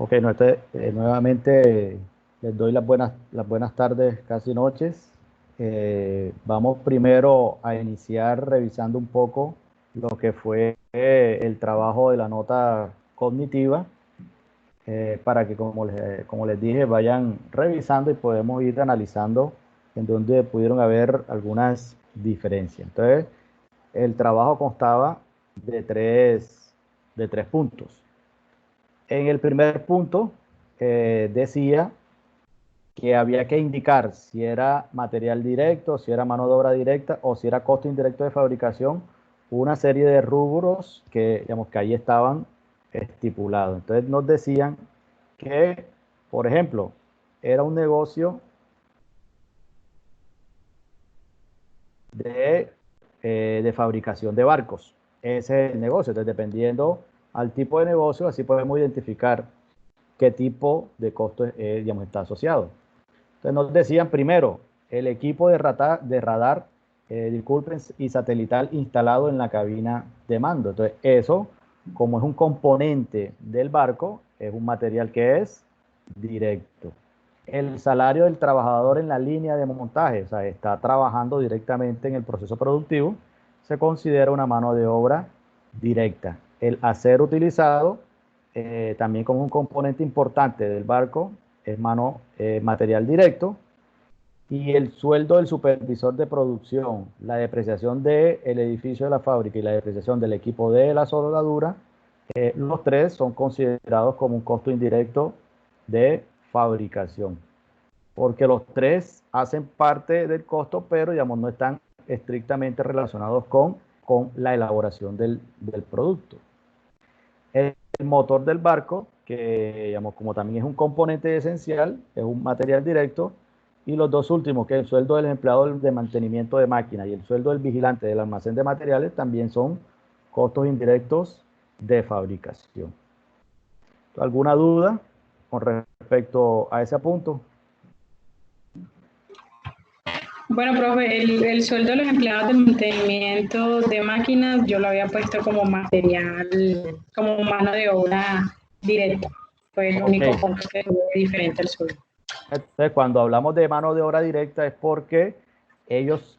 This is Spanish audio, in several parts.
Ok, no, nuevamente les doy las buenas tardes, casi noches. Vamos primero a iniciar revisando un poco lo que fue el trabajo de la nota cognitiva, para que, como les dije, vayan revisando y podemos ir analizando en donde pudieron haber algunas diferencias. Entonces, el trabajo constaba de tres puntos. En el primer punto decía que había que indicar si era material directo, si era mano de obra directa o si era costo indirecto de fabricación, una serie de rubros que, digamos, que ahí estaban estipulados. Entonces nos decían que, por ejemplo, era un negocio de fabricación de barcos. Ese es el negocio. Entonces, dependiendo al tipo de negocio, así podemos identificar qué tipo de costo digamos, está asociado. Entonces nos decían primero, el equipo de radar, disculpen, y satelital instalado en la cabina de mando. Entonces eso, como es un componente del barco, es un material que es directo. El salario del trabajador en la línea de montaje, o sea, está trabajando directamente en el proceso productivo, se considera una mano de obra directa. El acero utilizado, también como un componente importante del barco, es material directo. Y el sueldo del supervisor de producción, la depreciación del edificio de la fábrica y la depreciación del equipo de la soldadura, los tres son considerados como un costo indirecto de fabricación, porque los tres hacen parte del costo, pero digamos, no están estrictamente relacionados con la elaboración del producto. El motor del barco, que digamos, como también es un componente esencial, es un material directo. Y los dos últimos, que es el sueldo del empleado de mantenimiento de máquinas y el sueldo del vigilante del almacén de materiales, también son costos indirectos de fabricación. ¿Alguna duda con respecto a ese punto? Bueno, profe, el sueldo de los empleados de mantenimiento de máquinas yo lo había puesto como material, como mano de obra directa. Fue el único punto que fue diferente al sueldo. Entonces, cuando hablamos de mano de obra directa es porque ellos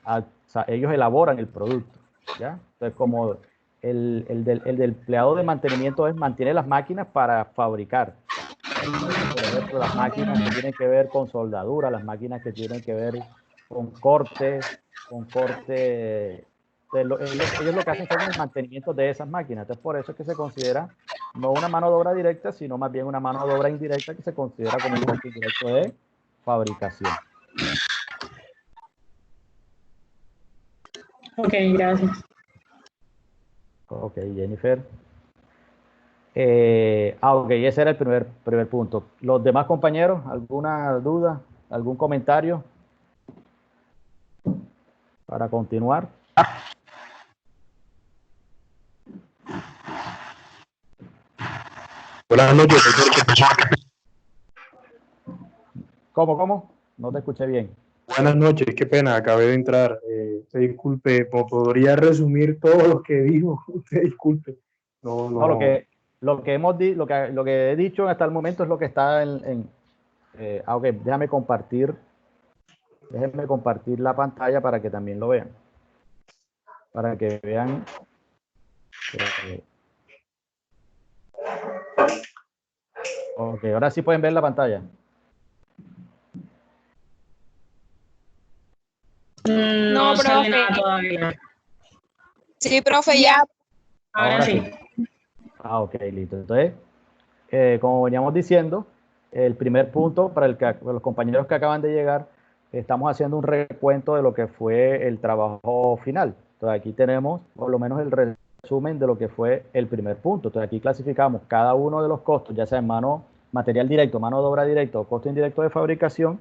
elaboran el producto, ¿ya? Entonces, como el del empleado de mantenimiento mantiene las máquinas para fabricar. Por ejemplo, las máquinas que tienen que ver con soldadura, las máquinas que tienen que ver con corte. Ellos lo que hacen son el mantenimiento de esas máquinas. Entonces, por eso es que se considera no una mano de obra directa, sino más bien una mano de obra indirecta que se considera como un costo indirecto de fabricación. Ok, gracias. Ok, Jennifer. Ok, ese era el primer punto. ¿Los demás compañeros, alguna duda, algún comentario para continuar? Buenas noches, doctor. ¿Cómo? No te escuché bien. Buenas noches, qué pena, acabé de entrar. Disculpe, ¿podría resumir todo lo que dijo? Usted disculpe. No, lo que he dicho hasta el momento es lo que está ok, déjame compartir la pantalla para que también lo vean. Para que vean. Ok, ahora sí pueden ver la pantalla. No sale nada todavía. Sí, profe, ya. Ahora sí. Ok, listo. Entonces, como veníamos diciendo, el primer punto para los compañeros que acaban de llegar, estamos haciendo un recuento de lo que fue el trabajo final. Entonces, aquí tenemos por lo menos el resumen de lo que fue el primer punto. Entonces, aquí clasificamos cada uno de los costos, ya sea material directo, mano de obra directa o costo indirecto de fabricación,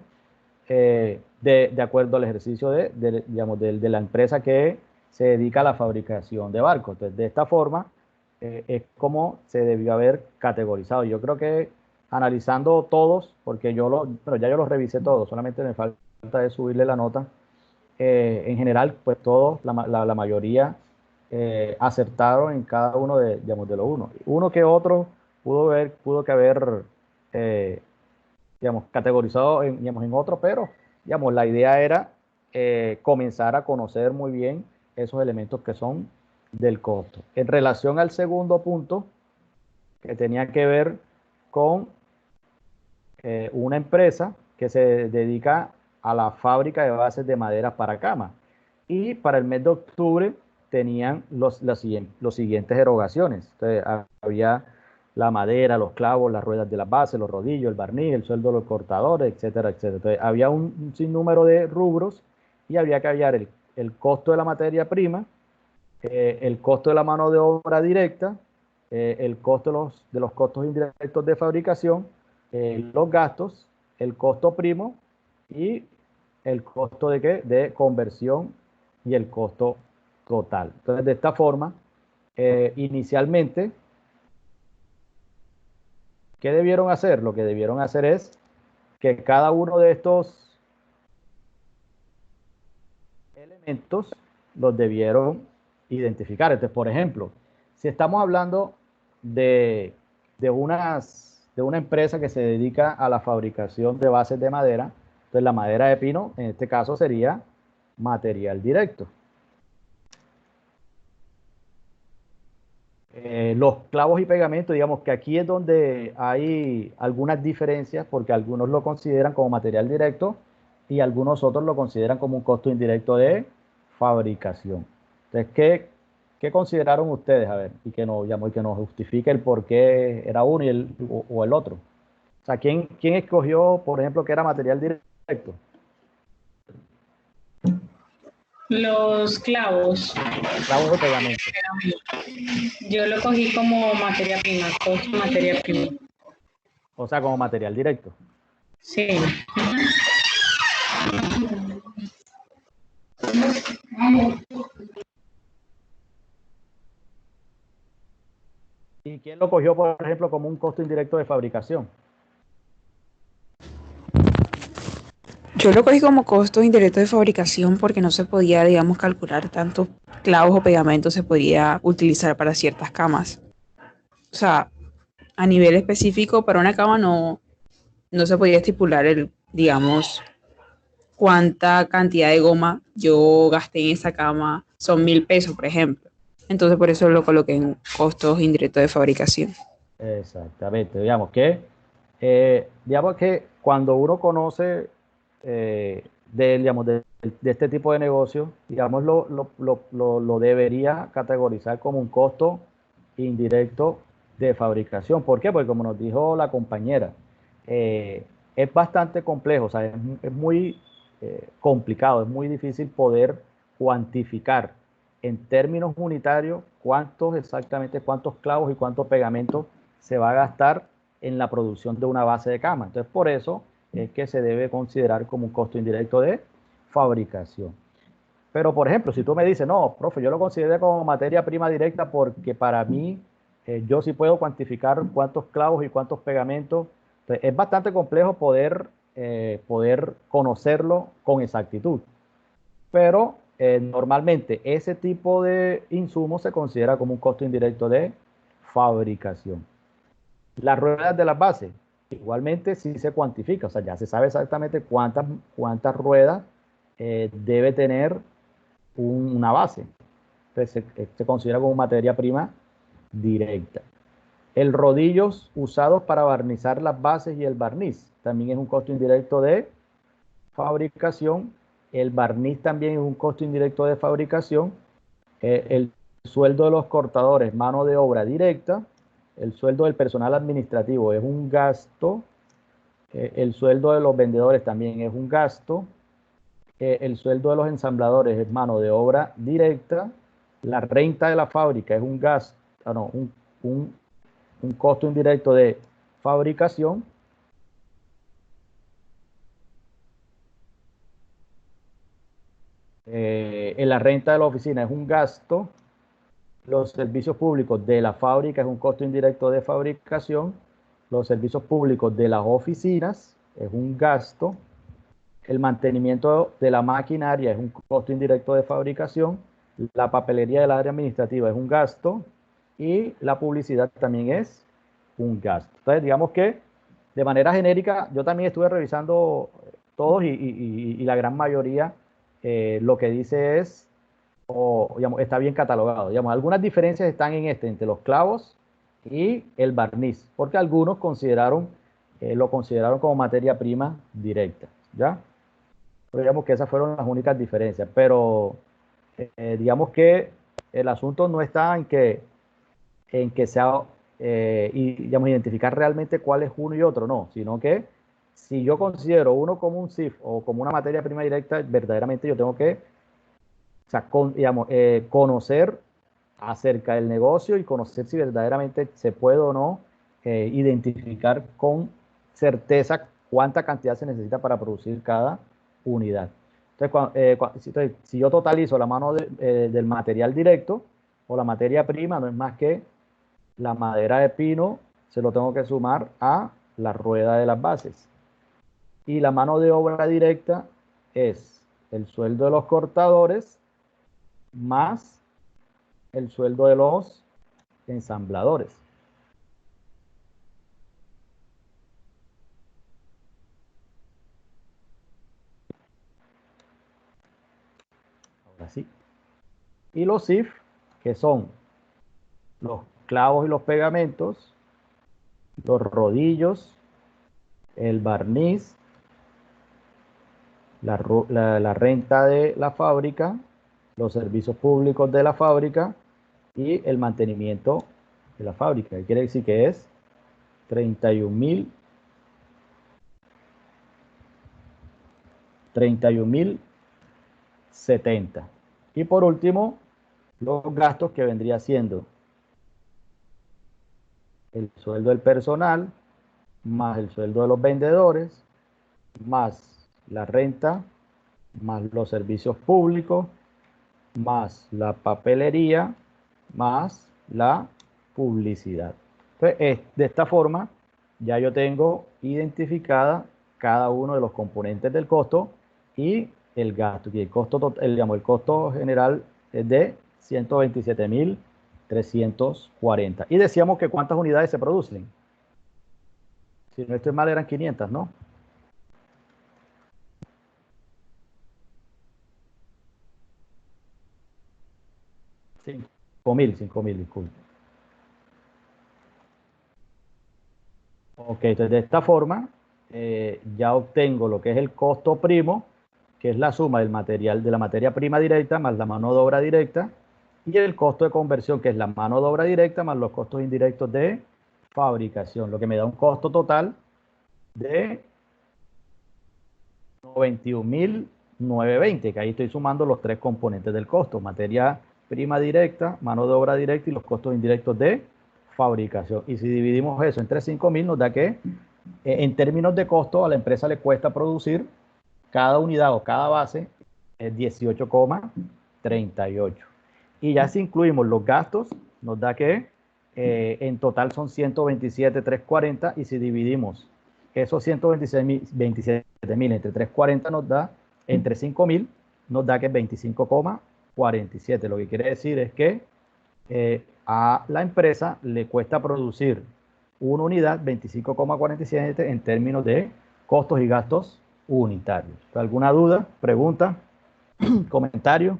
de acuerdo al ejercicio de la empresa que se dedica a la fabricación de barcos. Entonces, de esta forma, es como se debió haber categorizado. Yo creo que analizando todos, porque ya yo los revisé todos, solamente me falta de subirle la nota. En general, pues todos, la mayoría acertaron en cada uno de los uno. Uno que otro pudo que haber digamos, categorizado en, digamos, en otro, pero digamos, la idea era comenzar a conocer muy bien esos elementos que son del costo. En relación al segundo punto, que tenía que ver con una empresa que se dedica a la fábrica de bases de madera para cama. Y para el mes de octubre tenían los siguientes erogaciones. Entonces, había la madera, los clavos, las ruedas de las bases, los rodillos, el barniz, el sueldo de los cortadores, etcétera, etcétera. Entonces, había un sinnúmero de rubros y había que hallar el costo de la materia prima, el costo de la mano de obra directa, el costo de los costos indirectos de fabricación, los gastos, el costo primo y el costo de, ¿qué? De conversión y el costo total. Entonces, de esta forma, inicialmente, ¿qué debieron hacer? Lo que debieron hacer es que cada uno de estos elementos los debieron identificar. Entonces, por ejemplo, si estamos hablando de una empresa que se dedica a la fabricación de bases de madera, entonces la madera de pino, en este caso, sería material directo. Los clavos y pegamentos, digamos que aquí es donde hay algunas diferencias, porque algunos lo consideran como material directo y algunos otros lo consideran como un costo indirecto de fabricación. Entonces, ¿qué consideraron ustedes? A ver, y que nos justifique el por qué era uno y o el otro. O sea, ¿quién escogió, por ejemplo, que era material directo? Los clavos. Clavos de pegamento. Yo lo cogí como materia prima, costo materia prima. O sea, como material directo. Sí. ¿Y quién lo cogió, por ejemplo, como un costo indirecto de fabricación? Yo lo cogí como costos indirectos de fabricación porque no se podía, digamos, calcular tantos clavos o pegamentos se podía utilizar para ciertas camas. O sea, a nivel específico para una cama no se podía estipular digamos, cuánta cantidad de goma yo gasté en esa cama. Son 1.000 pesos, por ejemplo. Entonces por eso lo coloqué en costos indirectos de fabricación. Exactamente. Digamos que cuando uno conoce digamos, de este tipo de negocio, digamos, lo debería categorizar como un costo indirecto de fabricación. ¿Por qué? Porque como nos dijo la compañera, es bastante complejo, o sea, es muy complicado, es muy difícil poder cuantificar en términos unitarios exactamente cuántos clavos y cuántos pegamentos se va a gastar en la producción de una base de cama. Entonces, por eso es que se debe considerar como un costo indirecto de fabricación. Pero, por ejemplo, si tú me dices, no, profe, yo lo considero como materia prima directa porque para mí yo sí puedo cuantificar cuántos clavos y cuántos pegamentos. Entonces, es bastante complejo poder conocerlo con exactitud. Pero normalmente ese tipo de insumos se considera como un costo indirecto de fabricación. Las ruedas de las bases, igualmente sí se cuantifica, o sea, ya se sabe exactamente cuántas ruedas debe tener una base. Entonces se considera como materia prima directa. El rodillos usados para barnizar las bases y el barniz también es un costo indirecto de fabricación. El barniz también es un costo indirecto de fabricación. El sueldo de los cortadores, mano de obra directa. El sueldo del personal administrativo es un gasto. El sueldo de los vendedores también es un gasto. El sueldo de los ensambladores es mano de obra directa. La renta de la fábrica es un gasto, un costo indirecto de fabricación. En la renta de la oficina es un gasto. Los servicios públicos de la fábrica es un costo indirecto de fabricación. Los servicios públicos de las oficinas es un gasto. El mantenimiento de la maquinaria es un costo indirecto de fabricación. La papelería del área administrativa es un gasto. Y la publicidad también es un gasto. Entonces, digamos que de manera genérica, yo también estuve revisando todos y la gran mayoría lo que dice es, o digamos, está bien catalogado. Digamos, algunas diferencias están entre los clavos y el barniz, porque algunos lo consideraron como materia prima directa, ¿ya? Pero digamos que esas fueron las únicas diferencias, pero digamos que el asunto no está en que sea, digamos, identificar realmente cuál es uno y otro, no, sino que si yo considero uno como un CIF o como una materia prima directa, verdaderamente yo tengo que, o sea, digamos, conocer acerca del negocio y conocer si verdaderamente se puede o no identificar con certeza cuánta cantidad se necesita para producir cada unidad. Entonces, si yo totalizo la mano del material directo o la materia prima, no es más que la madera de pino, se lo tengo que sumar a la rueda de las bases. Y la mano de obra directa es el sueldo de los cortadores más el sueldo de los ensambladores. Ahora sí. Y los CIF, que son los clavos y los pegamentos, los rodillos, el barniz, la renta de la fábrica, los servicios públicos de la fábrica y el mantenimiento de la fábrica. Quiere decir que es 31.070. Y por último, los gastos, que vendría siendo el sueldo del personal, más el sueldo de los vendedores, más la renta, más los servicios públicos, más la papelería, más la publicidad. Entonces, de esta forma, ya yo tengo identificada cada uno de los componentes del costo y el gasto. Y el costo, el costo general es de 127.340. Y decíamos que ¿cuántas unidades se producen? Si no estoy mal, eran 500, ¿no? Cinco mil, disculpe. Ok, entonces de esta forma ya obtengo lo que es el costo primo, que es la suma del material, de la materia prima directa más la mano de obra directa, y el costo de conversión, que es la mano de obra directa más los costos indirectos de fabricación, lo que me da un costo total de 91.920, que ahí estoy sumando los tres componentes del costo: materia prima directa, mano de obra directa y los costos indirectos de fabricación. Y si dividimos eso entre 5.000, nos da que en términos de costo a la empresa le cuesta producir cada unidad o cada base es 18,38. Y ya si incluimos los gastos, nos da que en total son 127.340, y si dividimos esos 127.000 entre 340 nos da, entre 5.000, nos da que es 25,47. Lo que quiere decir es que a la empresa le cuesta producir una unidad 25,47 en términos de costos y gastos unitarios. ¿Alguna duda, pregunta, comentario?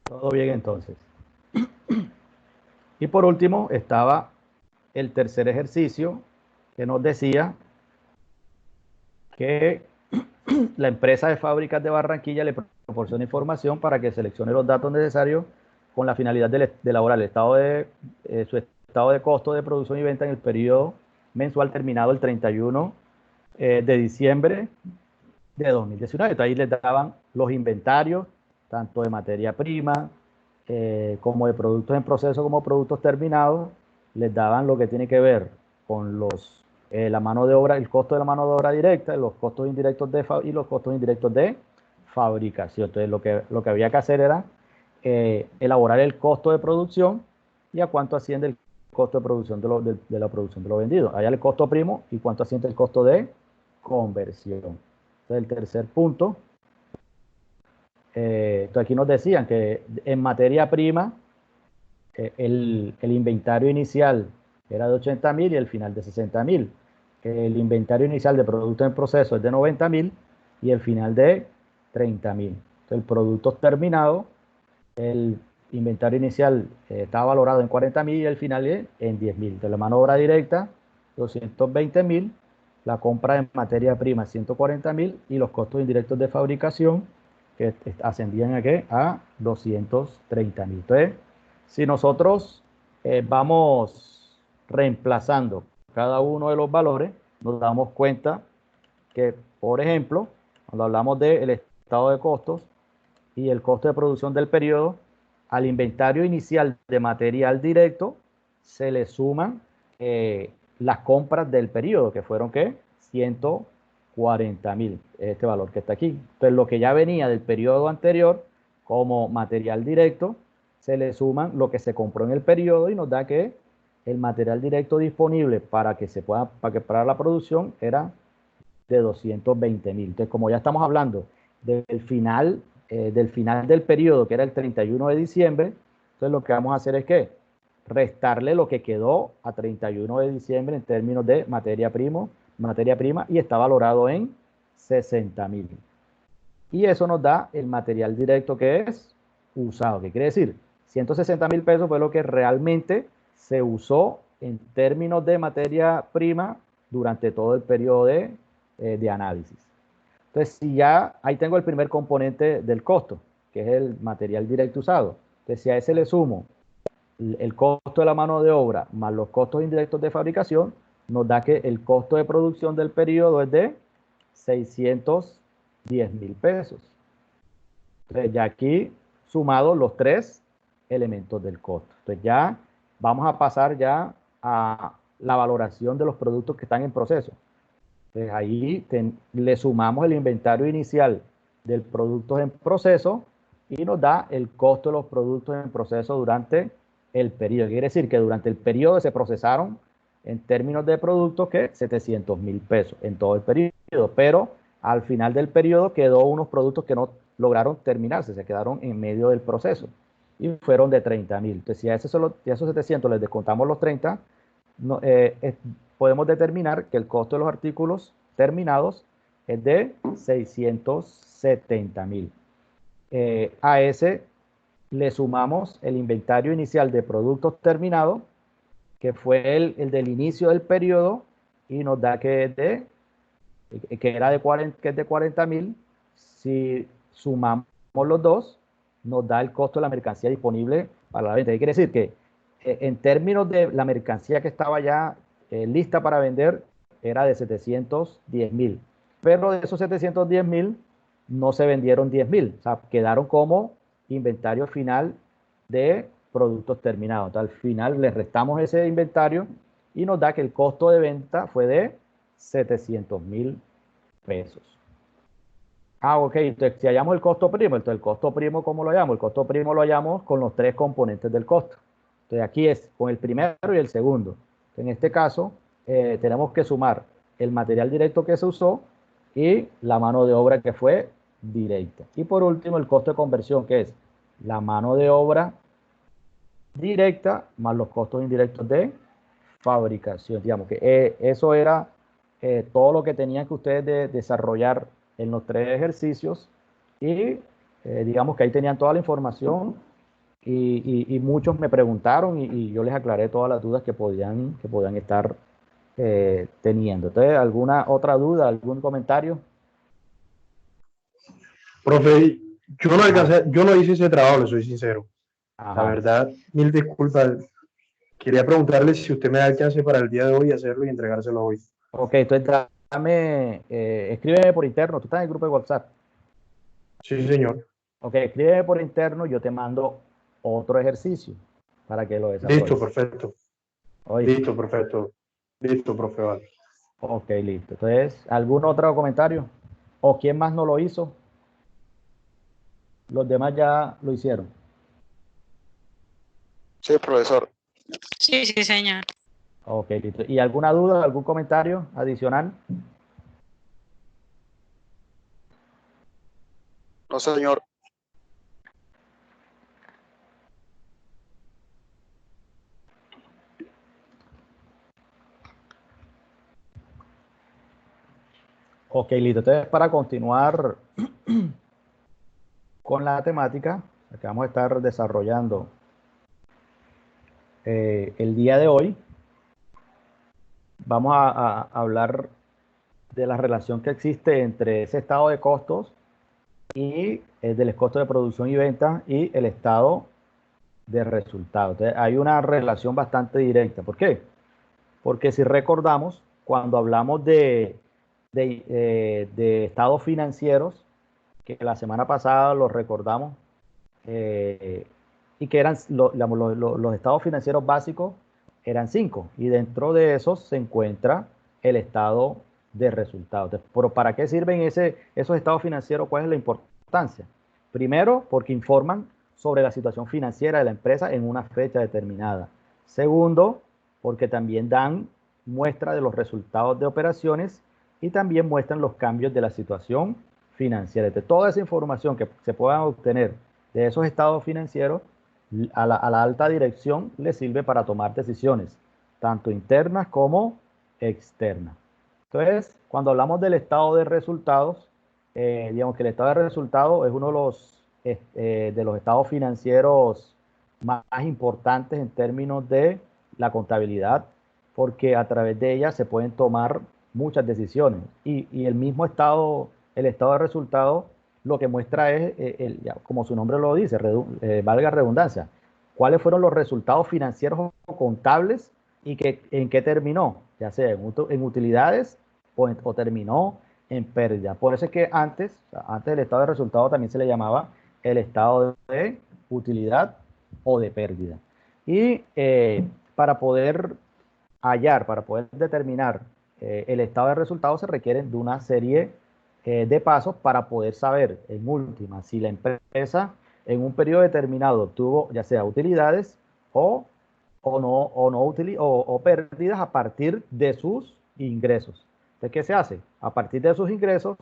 Todo bien entonces. Y por último estaba el tercer ejercicio, que nos decía que la empresa de fábricas de Barranquilla le proporciona información para que seleccione los datos necesarios con la finalidad de elaborar su estado de costo de producción y venta en el periodo mensual terminado el 31 de diciembre de 2019. Entonces, ahí les daban los inventarios, tanto de materia prima como de productos en proceso como productos terminados. Les daban lo que tiene que ver con la mano de obra, el costo de la mano de obra directa, los costos indirectos y los costos indirectos de fabricación. Entonces, lo que había que hacer era elaborar el costo de producción y a cuánto asciende el costo de producción de la producción de lo vendido. Allá el costo primo y cuánto asciende el costo de conversión. Entonces, el tercer punto. Entonces, aquí nos decían que en materia prima, el inventario inicial era de 80.000 y el final de 60.000. El inventario inicial de productos en proceso es de 90.000 y el final de 30.000. Entonces, el producto terminado, el inventario inicial estaba valorado en 40.000 y el final en 10.000. Entonces, la mano de obra directa, 220.000, la compra de materia prima, 140.000 y los costos indirectos de fabricación que ascendían a 230.000. Entonces, si nosotros vamos reemplazando cada uno de los valores, nos damos cuenta que, por ejemplo, cuando hablamos del estado de costos y el costo de producción del periodo, al inventario inicial de material directo se le suman las compras del periodo, que fueron, ¿qué? 140.000, este valor que está aquí. Entonces, lo que ya venía del periodo anterior como material directo, se le suman lo que se compró en el periodo y nos da que el material directo disponible para que para la producción era de 220.000. Entonces, como ya estamos hablando del final del periodo, que era el 31 de diciembre, entonces lo que vamos a hacer es que restarle lo que quedó a 31 de diciembre en términos de materia prima y está valorado en 60.000. Y eso nos da el material directo que es usado. ¿Qué quiere decir? 160.000 pesos fue lo que realmente se usó en términos de materia prima durante todo el periodo de análisis. Entonces, si ya ahí tengo el primer componente del costo, que es el material directo usado. Entonces, si a ese le sumo el costo de la mano de obra más los costos indirectos de fabricación, nos da que el costo de producción del periodo es de 610.000 pesos. Entonces, ya aquí sumados los tres elementos del costo. Entonces, ya vamos a pasar ya a la valoración de los productos que están en proceso. Entonces, ahí le sumamos el inventario inicial del producto en proceso y nos da el costo de los productos en proceso durante el periodo. Quiere decir que durante el periodo se procesaron en términos de productos que 700.000 pesos en todo el periodo, pero al final del periodo quedó unos productos que no lograron terminarse, se quedaron en medio del proceso y fueron de 30.000. Entonces, si a esos 700 les descontamos los 30, no, podemos determinar que el costo de los artículos terminados es de 670.000. A ese le sumamos el inventario inicial de productos terminados, que fue el del inicio del periodo, y nos da que es de 40.000. Si sumamos los dos, nos da el costo de la mercancía disponible para la venta. ¿Qué quiere decir? Que en términos de la mercancía que estaba ya lista para vender, era de 710.000. Pero de esos 710.000, no se vendieron 10.000. O sea, quedaron como inventario final de productos terminados. Entonces, al final le restamos ese inventario y nos da que el costo de venta fue de 700.000 pesos. Ok, entonces si hallamos el costo primo, entonces el costo primo, ¿cómo lo hallamos? El costo primo lo hallamos con los tres componentes del costo. Entonces aquí es con el primero y el segundo. En este caso, tenemos que sumar el material directo que se usó y la mano de obra que fue directa. Y por último, el costo de conversión, que es la mano de obra directa más los costos indirectos de fabricación. Digamos que eso era todo lo que tenían que ustedes desarrollar en los tres ejercicios y digamos que ahí tenían toda la información y muchos me preguntaron y yo les aclaré todas las dudas que podían estar teniendo. Entonces, ¿alguna otra duda, algún comentario? Profe, yo no hice ese trabajo, le soy sincero. Ajá. La verdad, mil disculpas. Quería preguntarle si usted me da el chance para el día de hoy hacerlo y entregárselo hoy. Ok, entonces escríbeme por interno. Tú estás en el grupo de WhatsApp. Sí, señor. Ok, escríbeme por interno, yo te mando otro ejercicio para que lo desarrolles. Listo, perfecto. Oye. Listo, perfecto. Listo, profe, vale. Ok, listo. Entonces, ¿algún otro comentario? ¿O quién más no lo hizo? Los demás ya lo hicieron. Sí, profesor. Sí, sí, señor. Ok, listo. ¿Y alguna duda, algún comentario adicional? No, señor. Ok, listo. Entonces, para continuar con la temática que vamos a estar desarrollando el día de hoy, vamos a hablar de la relación que existe entre ese estado de costos y del costo de producción y venta y el estado de resultados. Entonces, hay una relación bastante directa. ¿Por qué? Porque si recordamos, cuando hablamos de estados financieros, que la semana pasada los recordamos, y que eran los estados financieros básicos eran 5, y dentro de esos se encuentra el estado de resultados. Pero ¿para qué sirven esos estados financieros? ¿Cuál es la importancia? Primero, porque informan sobre la situación financiera de la empresa en una fecha determinada. Segundo, porque también dan muestra de los resultados de operaciones y también muestran los cambios de la situación financiera. De toda esa información que se puedan obtener de esos estados financieros, a la alta dirección le sirve para tomar decisiones, tanto internas como externas. Entonces, cuando hablamos del estado de resultados, digamos que el estado de resultados es uno de los estados financieros más importantes en términos de la contabilidad, porque a través de ella se pueden tomar muchas decisiones. Y el estado de resultados lo que muestra es, como su nombre lo dice, valga redundancia, cuáles fueron los resultados financieros o contables y en qué terminó, ya sea en utilidades o terminó en pérdida. Por eso es que antes del estado de resultados también se le llamaba el estado de utilidad o de pérdida. Y para poder para poder determinar el estado de resultados se requieren de una serie de pasos para poder saber, en última, si la empresa en un periodo determinado tuvo ya sea utilidades o pérdidas a partir de sus ingresos. Entonces, ¿qué se hace? A partir de sus ingresos,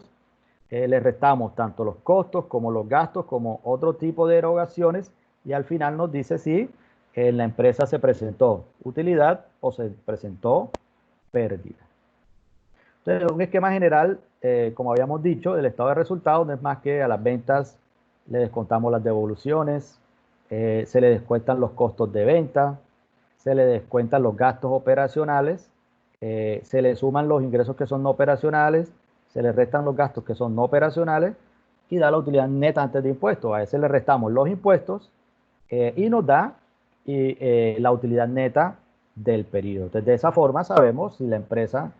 le restamos tanto los costos como los gastos, como otro tipo de erogaciones, y al final nos dice si en la empresa se presentó utilidad o se presentó pérdida. Entonces, un esquema general, como habíamos dicho, el estado de resultados no es más que a las ventas le descontamos las devoluciones, se le descuentan los costos de venta, se le descuentan los gastos operacionales, se le suman los ingresos que son no operacionales, se le restan los gastos que son no operacionales y da la utilidad neta antes de impuestos. A ese le restamos los impuestos y nos da la utilidad neta del periodo. Entonces, de esa forma sabemos si la empresa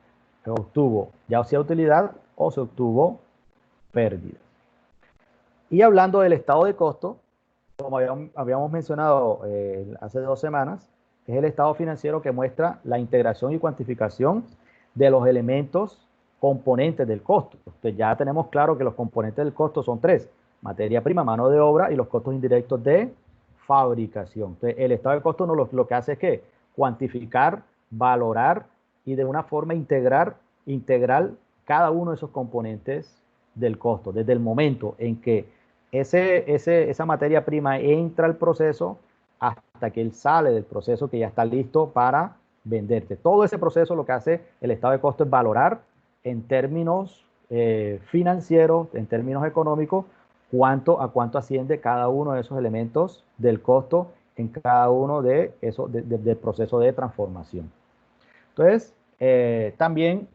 obtuvo ya sea utilidad o se obtuvo pérdida. Y hablando del estado de costo, como habíamos mencionado hace 2 semanas, es el estado financiero que muestra la integración y cuantificación de los elementos componentes del costo. Entonces ya tenemos claro que los componentes del costo son 3: materia prima, mano de obra y los costos indirectos de fabricación. Entonces, el estado de costo lo que hace es que cuantificar, valorar y de una forma integral cada uno de esos componentes del costo, desde el momento en que esa materia prima entra al proceso hasta que él sale del proceso, que ya está listo para venderte. Todo ese proceso lo que hace el estado de costo es valorar en términos financieros, en términos económicos, a cuánto asciende cada uno de esos elementos del costo en cada uno de esos del proceso de transformación. Entonces, también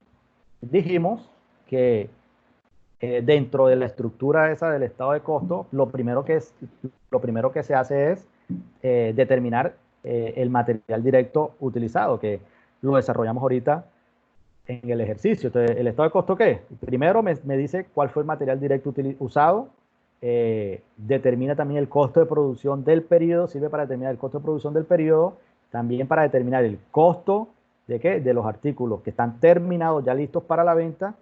dijimos que dentro de la estructura esa del estado de costo, lo primero que se hace es determinar el material directo utilizado, que lo desarrollamos ahorita en el ejercicio. Entonces, ¿el estado de costo qué? Primero me dice cuál fue el material directo usado, determina también el costo de producción del periodo, sirve para determinar el costo de producción del periodo, también para determinar el costo ¿de qué? De los artículos que están terminados, ya listos para la venta,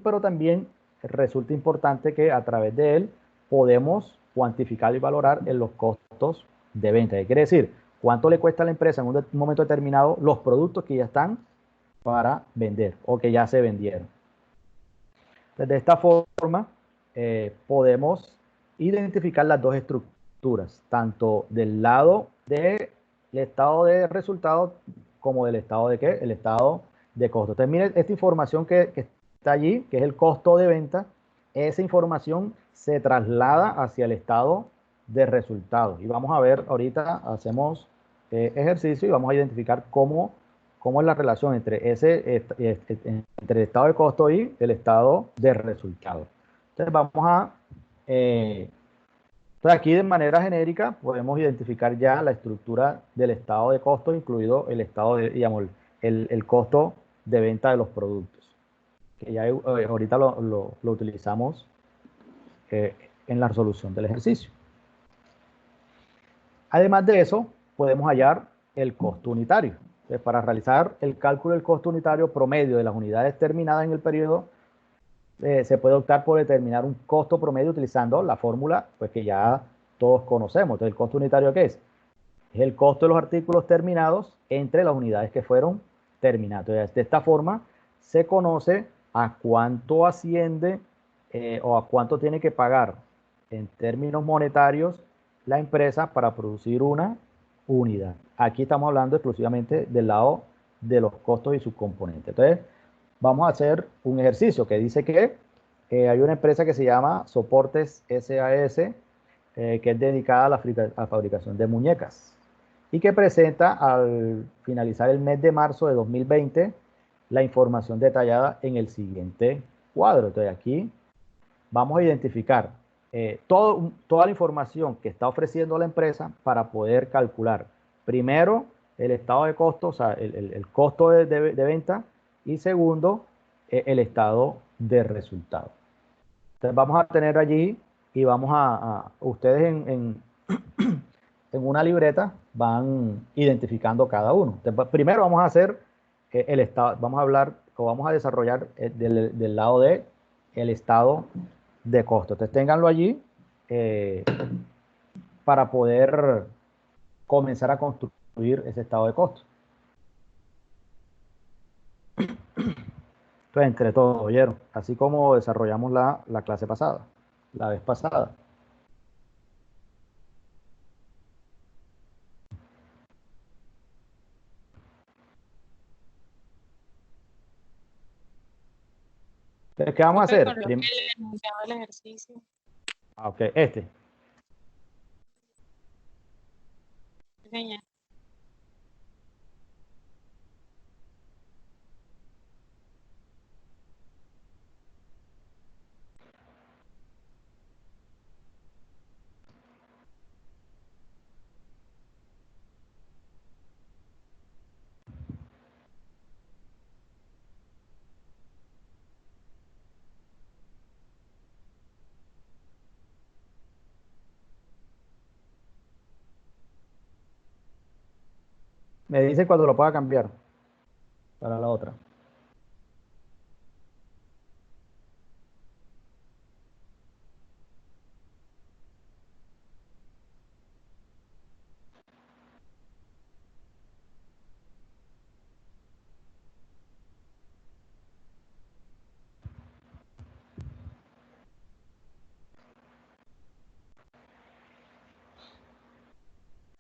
pero también resulta importante que a través de él podemos cuantificar y valorar en los costos de venta. ¿Qué quiere decir? cuánto le cuesta a la empresa en un momento determinado los productos que ya están para vender o que ya se vendieron. Entonces, de esta forma, podemos identificar las dos estructuras, tanto del lado del estado de resultados como del estado de ¿qué? El estado de costo. Entonces, miren esta información que está allí, que es el costo de venta. Esa información se traslada hacia el estado de resultados. Y vamos a ver, ahorita hacemos ejercicio y vamos a identificar cómo es la relación entre entre el estado de costo y el estado de resultados. Entonces vamos a, entonces aquí de manera genérica podemos identificar ya la estructura del estado de costo, incluido el estado de, digamos, el costo de venta de los productos, que ya ahorita lo utilizamos en la resolución del ejercicio. Además de eso, podemos hallar el costo unitario. Entonces, para realizar el cálculo del costo unitario promedio de las unidades terminadas en el periodo, se puede optar por determinar un costo promedio utilizando la fórmula pues, que ya todos conocemos. Entonces, ¿el costo unitario qué es? Es el costo de los artículos terminados entre las unidades que fueron terminadas. Entonces, de esta forma se conoce a cuánto asciende o a cuánto tiene que pagar en términos monetarios la empresa para producir una unidad. Aquí estamos hablando exclusivamente del lado de los costos y sus componentes. Entonces, vamos a hacer un ejercicio que dice que hay una empresa que se llama Soportes SAS, que es dedicada a la fabricación de muñecas y que presenta al finalizar el mes de marzo de 2020 la información detallada en el siguiente cuadro. Entonces aquí vamos a identificar toda la información que está ofreciendo la empresa para poder calcular primero el estado de costo, o sea, el costo de venta, y segundo, el estado de resultado. Entonces vamos a tener allí y vamos ustedes en una libreta van identificando cada uno. Entonces, primero vamos a hacer el estado, vamos a hablar o vamos a desarrollar del lado de el estado de costo. Entonces ténganlo allí para poder comenzar a construir ese estado de costo. Entonces, entre todos, ¿oyeron? Así como desarrollamos la clase pasada, la vez pasada. Entonces, ¿qué vamos a hacer? El enunciado del ejercicio. Ok, este. Señal. Me dice cuando lo pueda cambiar para la otra.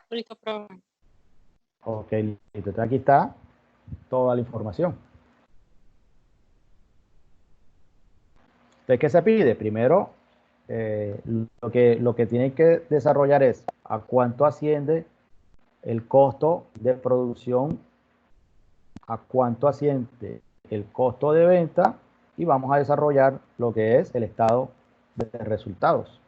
Listo, profe. Ok, listo. Entonces, aquí está toda la información. Entonces, ¿qué se pide? Primero, lo que tienen que desarrollar es a cuánto asciende el costo de producción, a cuánto asciende el costo de venta, y vamos a desarrollar lo que es el estado de resultados.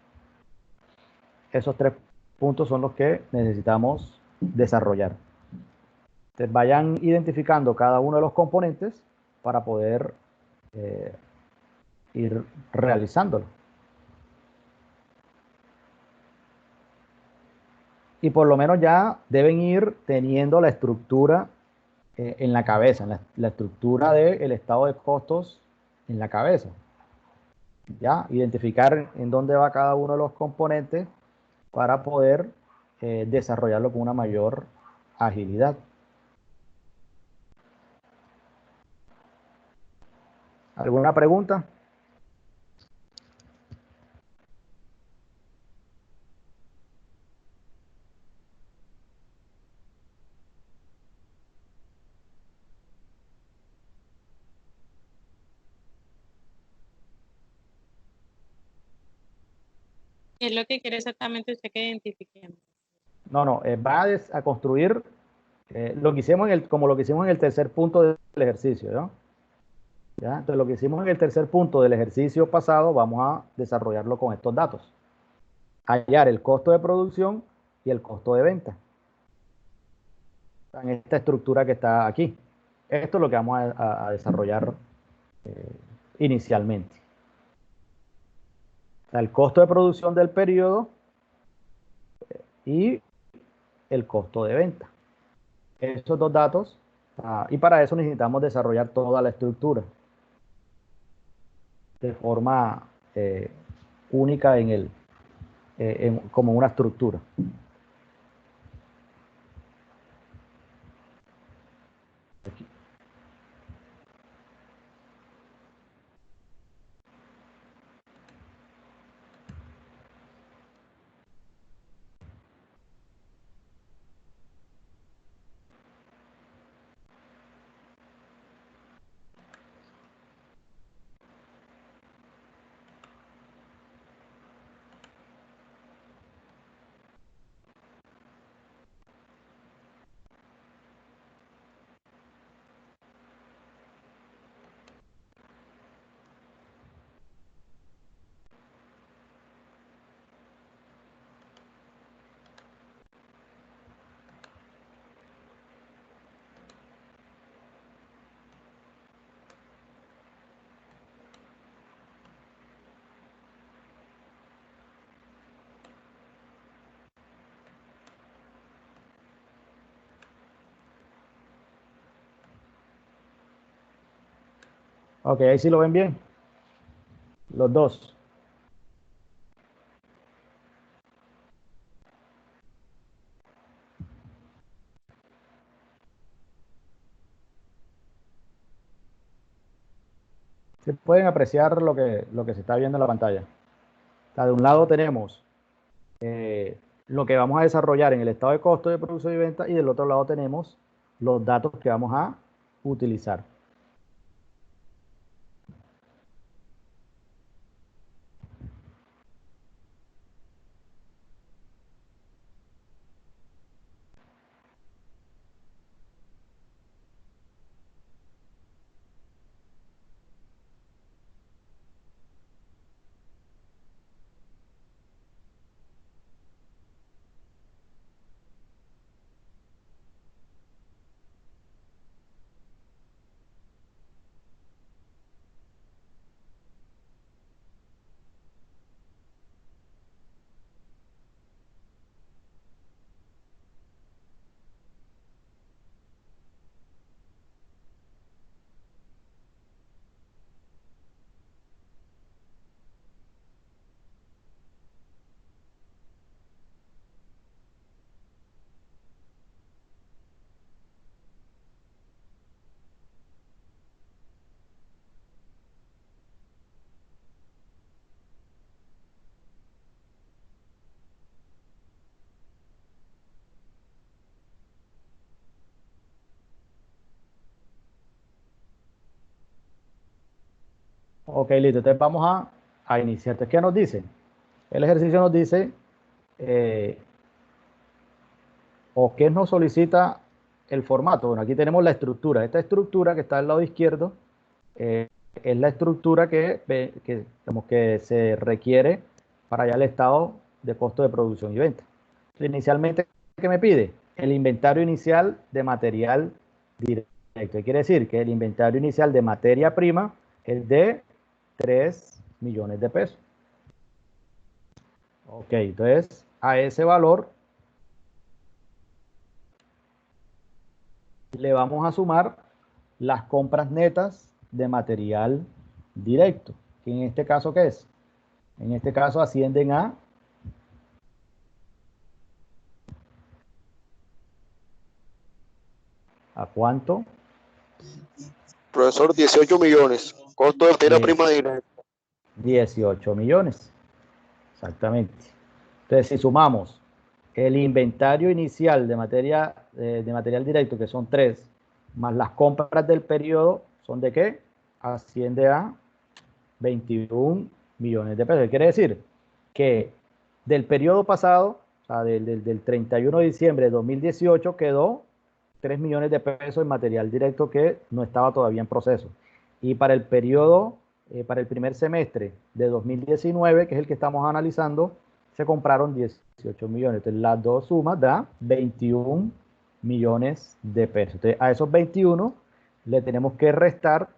Esos tres puntos son los que necesitamos desarrollar. Entonces, vayan identificando cada uno de los componentes para poder ir realizándolo. Y por lo menos ya deben ir teniendo la estructura en la cabeza, la estructura del estado de costos en la cabeza. Ya, identificar en dónde va cada uno de los componentes para poder desarrollarlo con una mayor agilidad. ¿Alguna pregunta? ¿Qué es lo que quiere exactamente usted que identifiquemos? No, va a construir lo que hicimos como lo que hicimos en el tercer punto del ejercicio, ¿no? ¿Ya? Entonces, lo que hicimos en el tercer punto del ejercicio pasado, vamos a desarrollarlo con estos datos. Hallar el costo de producción y el costo de venta. En esta estructura que está aquí. Esto es lo que vamos a desarrollar inicialmente. O sea, el costo de producción del periodo y el costo de venta. Esos dos datos, y para eso necesitamos desarrollar toda la estructura de forma única como una estructura. Aquí. Ok, ahí sí lo ven bien. Los dos. Se pueden apreciar lo que se está viendo en la pantalla. O sea, de un lado tenemos lo que vamos a desarrollar en el estado de costo de producción y venta, y del otro lado tenemos los datos que vamos a utilizar. Ok, listo. Entonces vamos a iniciar. Entonces, ¿qué nos dice? El ejercicio nos dice, o qué nos solicita el formato. Bueno, aquí tenemos la estructura. Esta estructura que está al lado izquierdo es la estructura digamos, que se requiere para ya el estado de costo de producción y venta. Entonces, inicialmente, ¿qué me pide? El inventario inicial de material directo. Quiere decir que el inventario inicial de materia prima es de 3 millones de pesos. Ok, entonces a ese valor le vamos a sumar las compras netas de material directo. Que en este caso, ¿qué es? En este caso ascienden a ¿A cuánto? Profesor, 18 millones. Costo de materia prima directa. 18 millones. Exactamente. Entonces, si sumamos el inventario inicial de material directo, que son 3, más las compras del periodo, ¿son de qué? Asciende a 21 millones de pesos. Quiere decir que del periodo pasado, o sea, del 31 de diciembre de 2018, quedó 3 millones de pesos en material directo que no estaba todavía en proceso. Y para el periodo, para el primer semestre de 2019, que es el que estamos analizando, se compraron 18 millones. Entonces, las dos sumas da 21 millones de pesos. Entonces, a esos 21 le tenemos que restar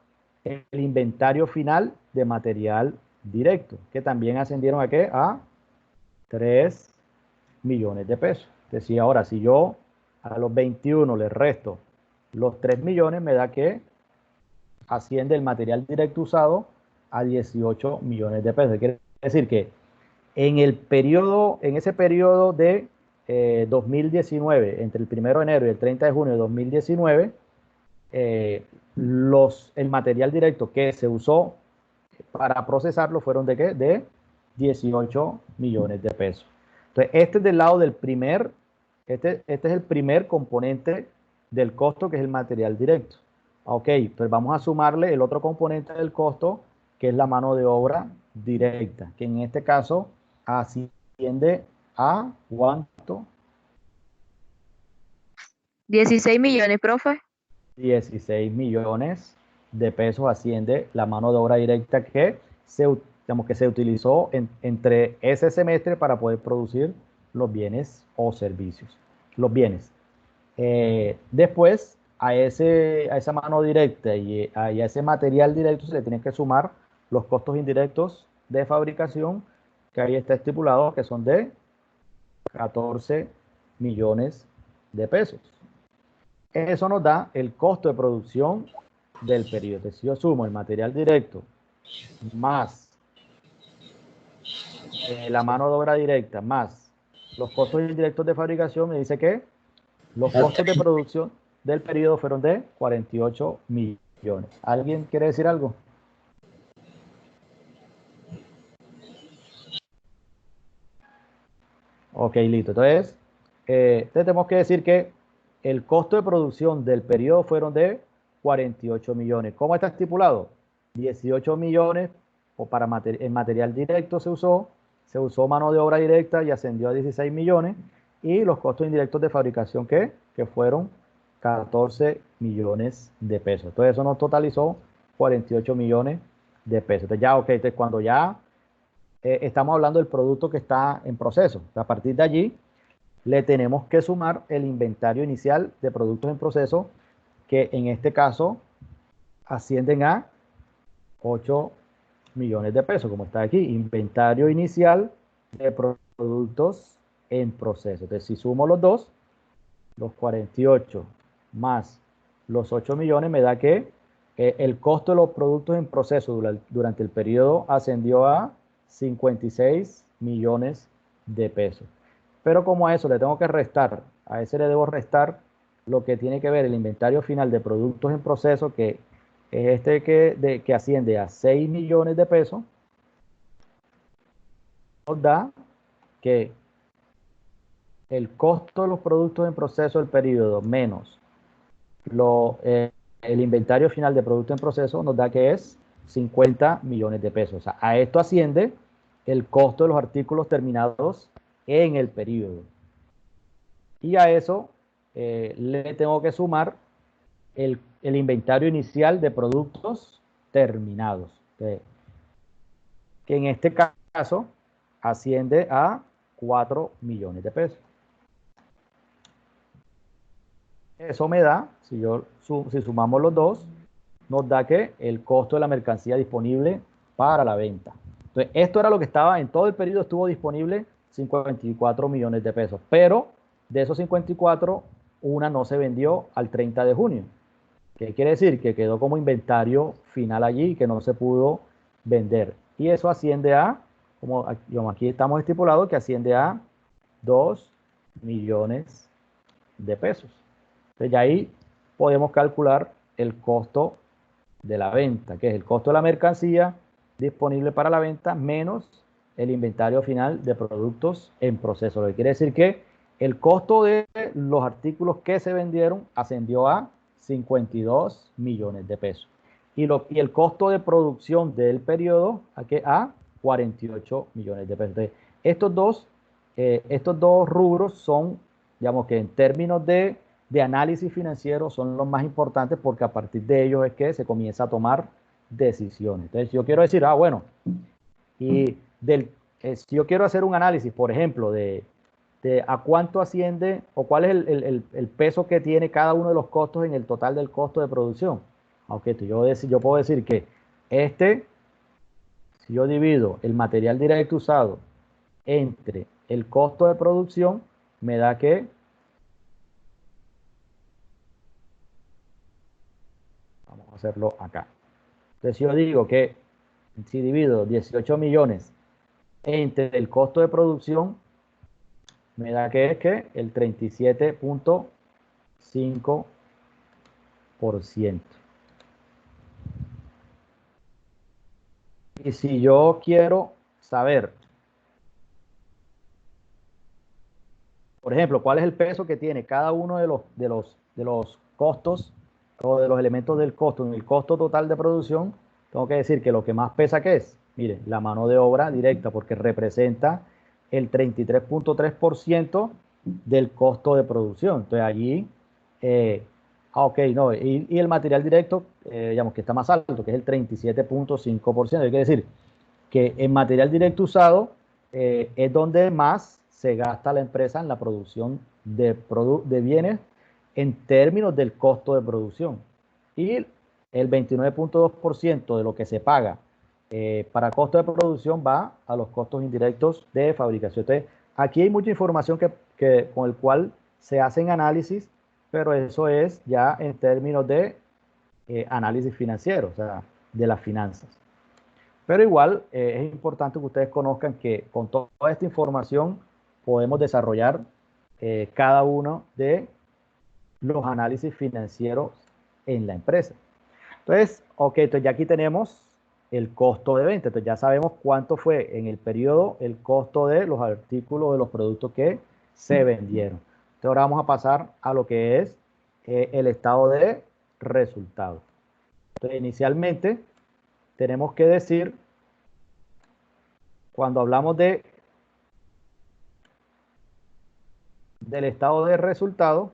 el inventario final de material directo, que también ascendieron a ¿qué? A 3 millones de pesos. Entonces, si ahora, si yo a los 21 le resto los 3 millones, me da que asciende el material directo usado a 18 millones de pesos. Quiere decir que en ese periodo de 2019, entre el 1 de enero y el 30 de junio de 2019, el material directo que se usó para procesarlo fueron ¿de qué? De 18 millones de pesos. Entonces, este es del lado del este es el primer componente del costo, que es el material directo. Ok, pues vamos a sumarle el otro componente del costo, que es la mano de obra directa, que en este caso asciende a ¿cuánto? 16 millones, profe. 16 millones de pesos asciende la mano de obra directa que se utilizó entre ese semestre para poder producir los bienes o servicios. Los bienes. Después, a esa mano directa y a ese material directo se le tienen que sumar los costos indirectos de fabricación, que ahí está estipulado que son de 14 millones de pesos. Eso nos da el costo de producción del periodo. Entonces, si yo sumo el material directo más la mano de obra directa más los costos indirectos de fabricación, me dice que los costos de producción del periodo fueron de 48 millones. ¿Alguien quiere decir algo? Ok, listo. Entonces, tenemos que decir que el costo de producción del periodo fueron de 48 millones. ¿Cómo está estipulado? 18 millones en material directo se usó mano de obra directa y ascendió a 16 millones. Y los costos indirectos de fabricación, que fueron 14 millones de pesos. Entonces, eso nos totalizó 48 millones de pesos. Entonces, ya, ok, entonces cuando ya estamos hablando del producto que está en proceso. A partir de allí, le tenemos que sumar el inventario inicial de productos en proceso, que en este caso ascienden a 8 millones de pesos, como está aquí. Inventario inicial de productos en proceso. Entonces, si sumo los dos, los 48 más los 8 millones, me da que el costo de los productos en proceso durante el periodo ascendió a 56 millones de pesos. Pero como a eso le tengo que restar, a ese le debo restar lo que tiene que ver el inventario final de productos en proceso, que es que asciende a 6 millones de pesos, nos da que el costo de los productos en proceso del periodo menos el inventario final de productos en proceso nos da que es 50 millones de pesos. O sea, a esto asciende el costo de los artículos terminados en el periodo. Y a eso le tengo que sumar el inventario inicial de productos terminados, que en este caso asciende a 4 millones de pesos. Eso me da, si sumamos los dos, nos da que el costo de la mercancía disponible para la venta. Entonces, esto era lo que estaba en todo el periodo, estuvo disponible 54 millones de pesos, pero de esos 54, una no se vendió al 30 de junio. ¿Qué quiere decir? Que quedó como inventario final allí y que no se pudo vender. Y eso asciende a, como aquí estamos estipulados, que asciende a 2 millones de pesos. Entonces ya ahí podemos calcular el costo de la venta, que es el costo de la mercancía disponible para la venta menos el inventario final de productos en proceso. Lo que quiere decir que el costo de los artículos que se vendieron ascendió a 52 millones de pesos. Y el costo de producción del periodo a 48 millones de pesos. Entonces, estos dos rubros son, digamos que en términos de análisis financiero, son los más importantes porque a partir de ellos es que se comienza a tomar decisiones. Entonces, yo quiero decir, bueno, y si yo quiero hacer un análisis, por ejemplo, de a cuánto asciende o cuál es el peso que tiene cada uno de los costos en el total del costo de producción. Aunque yo puedo decir que si yo divido el material directo usado entre el costo de producción, me da que vamos a hacerlo acá. Entonces, si yo digo que si divido 18 millones entre el costo de producción, me da que es que el 37.5%. Y si yo quiero saber, por ejemplo, cuál es el peso que tiene cada uno de los costos o de los elementos del costo en el costo total de producción, tengo que decir que lo que más pesa, ¿qué es? Miren, la mano de obra directa, porque representa el 33.3% del costo de producción. Entonces allí, no, y el material directo, digamos que está más alto, que es el 37.5%. Quiere decir que en material directo usado es donde más se gasta la empresa en la producción de bienes en términos del costo de producción. Y el 29.2% de lo que se paga para costo de producción va a los costos indirectos de fabricación. Entonces, aquí hay mucha información con el cual se hacen análisis, pero eso es ya en términos de análisis financiero, o sea, de las finanzas. Pero igual es importante que ustedes conozcan que con toda esta información podemos desarrollar cada uno de los análisis financieros en la empresa. Entonces, entonces ya aquí tenemos el costo de venta. Entonces ya sabemos cuánto fue en el periodo el costo de los artículos, de los productos que se vendieron. Entonces ahora vamos a pasar a lo que es el estado de resultados. Entonces inicialmente tenemos que decir, cuando hablamos del estado de resultados,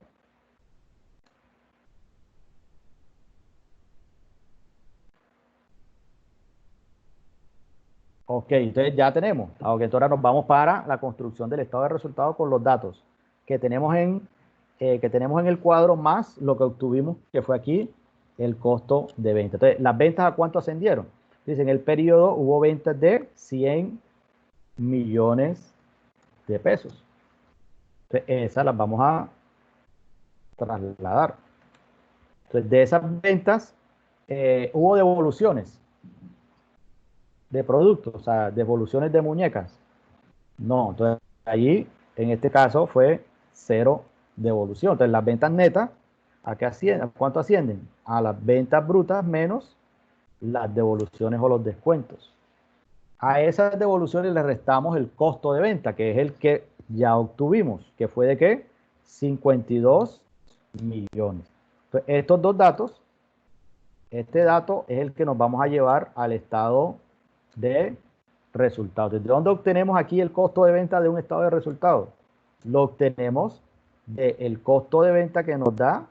entonces ya tenemos. Entonces ahora nos vamos para la construcción del estado de resultados con los datos que tenemos en el cuadro más lo que obtuvimos, que fue aquí el costo de venta. Entonces, ¿las ventas a cuánto ascendieron? Dice, en el periodo hubo ventas de 100 millones de pesos. Entonces, esas las vamos a trasladar. Entonces, de esas ventas hubo devoluciones de productos, o sea, devoluciones de muñecas. No, entonces allí, en este caso, fue 0 devolución. Entonces, las ventas netas, ¿a cuánto ascienden? A las ventas brutas menos las devoluciones o los descuentos. A esas devoluciones le restamos el costo de venta, que es el que ya obtuvimos, que fue de ¿qué? 52 millones. Entonces, estos dos datos, este dato es el que nos vamos a llevar al estado de resultados. ¿De dónde obtenemos aquí el costo de venta de un estado de resultados? Lo obtenemos del costo de venta que nos da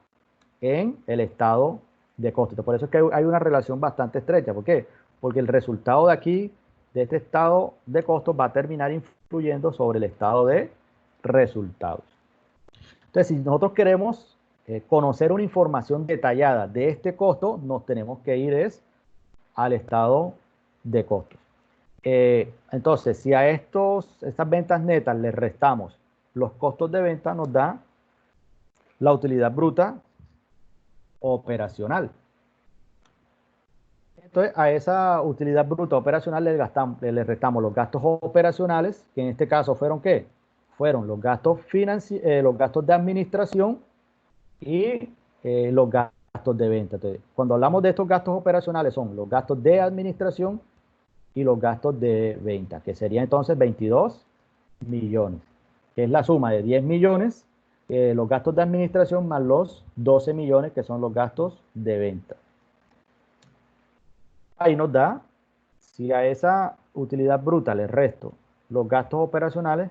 en el estado de costo. Por eso es que hay una relación bastante estrecha. ¿Por qué? Porque el resultado de aquí, de este estado de costos, va a terminar influyendo sobre el estado de resultados. Entonces, si nosotros queremos conocer una información detallada de este costo, nos tenemos que ir al estado de costos. Entonces, si a estas ventas netas le restamos los costos de venta, nos da la utilidad bruta operacional. Entonces, a esa utilidad bruta operacional le restamos los gastos operacionales, que en este caso fueron ¿qué? Fueron los gastos de administración y los gastos de venta. Entonces, cuando hablamos de estos gastos operacionales son los gastos de administración y los gastos de venta, que serían entonces 22 millones, que es la suma de 10 millones, los gastos de administración más los 12 millones, que son los gastos de venta. Ahí nos da, si a esa utilidad bruta le resto los gastos operacionales,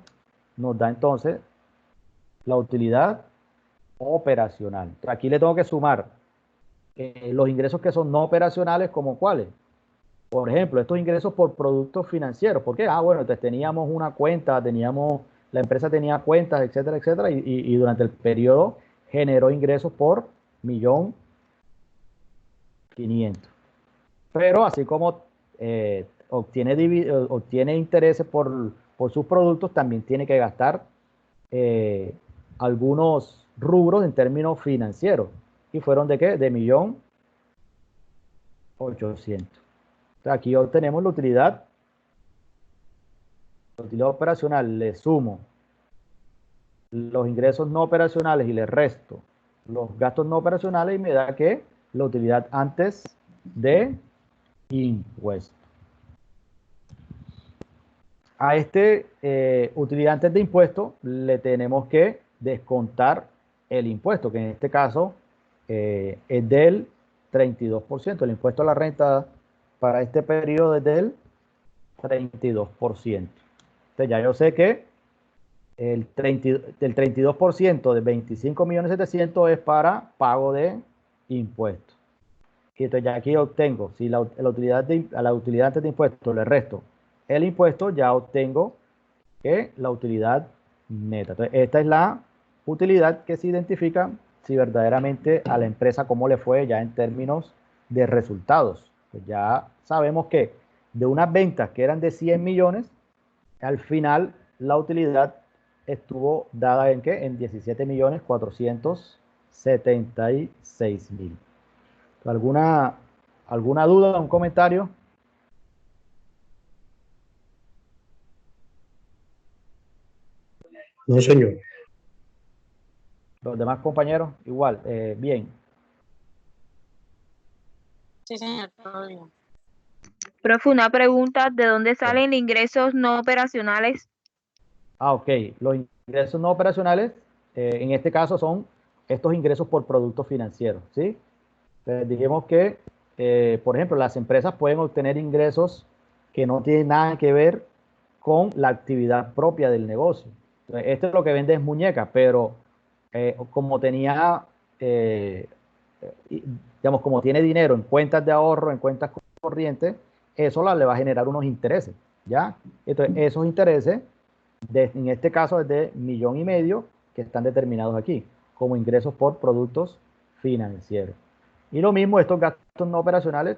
nos da entonces la utilidad operacional. Entonces, aquí le tengo que sumar los ingresos que son no operacionales, como cuáles. Por ejemplo, estos ingresos por productos financieros. ¿Por qué? Bueno, entonces teníamos una cuenta, la empresa tenía cuentas, etcétera, etcétera, y durante el periodo generó ingresos por 1.500.000. Pero así como obtiene intereses por sus productos, también tiene que gastar algunos rubros en términos financieros. ¿Y fueron de qué? De 1.800.000. Aquí obtenemos la utilidad operacional. Le sumo los ingresos no operacionales y le resto los gastos no operacionales y me da que la utilidad antes de impuesto. A utilidad antes de impuesto le tenemos que descontar el impuesto, que en este caso es del 32%. El impuesto a la renta para este periodo es del 32%. Entonces ya yo sé que el 32% de 25.700.000 es para pago de impuestos. Y entonces ya aquí obtengo, si a la utilidad antes de impuestos le resto el impuesto, ya obtengo que la utilidad neta. Entonces esta es la utilidad que se identifica si verdaderamente a la empresa cómo le fue ya en términos de resultados. Pues ya sabemos que de unas ventas que eran de 100 millones, al final la utilidad estuvo dada en ¿qué? En 17.476.000. ¿Alguna duda, un comentario? No, señor. Los demás compañeros, igual, bien. Sí, señor, todo bien. Profe, una pregunta, ¿de dónde salen ingresos no operacionales? Ok. Los ingresos no operacionales, en este caso son estos ingresos por productos financieros, ¿sí? Entonces, dijimos que, por ejemplo, las empresas pueden obtener ingresos que no tienen nada que ver con la actividad propia del negocio. Entonces, esto es lo que vende es muñeca, pero como tenía, digamos, como tiene dinero en cuentas de ahorro, en cuentas corrientes, eso le va a generar unos intereses, ¿ya? Entonces, esos intereses, en este caso es de 1.500.000, que están determinados aquí, como ingresos por productos financieros. Y lo mismo, estos gastos no operacionales,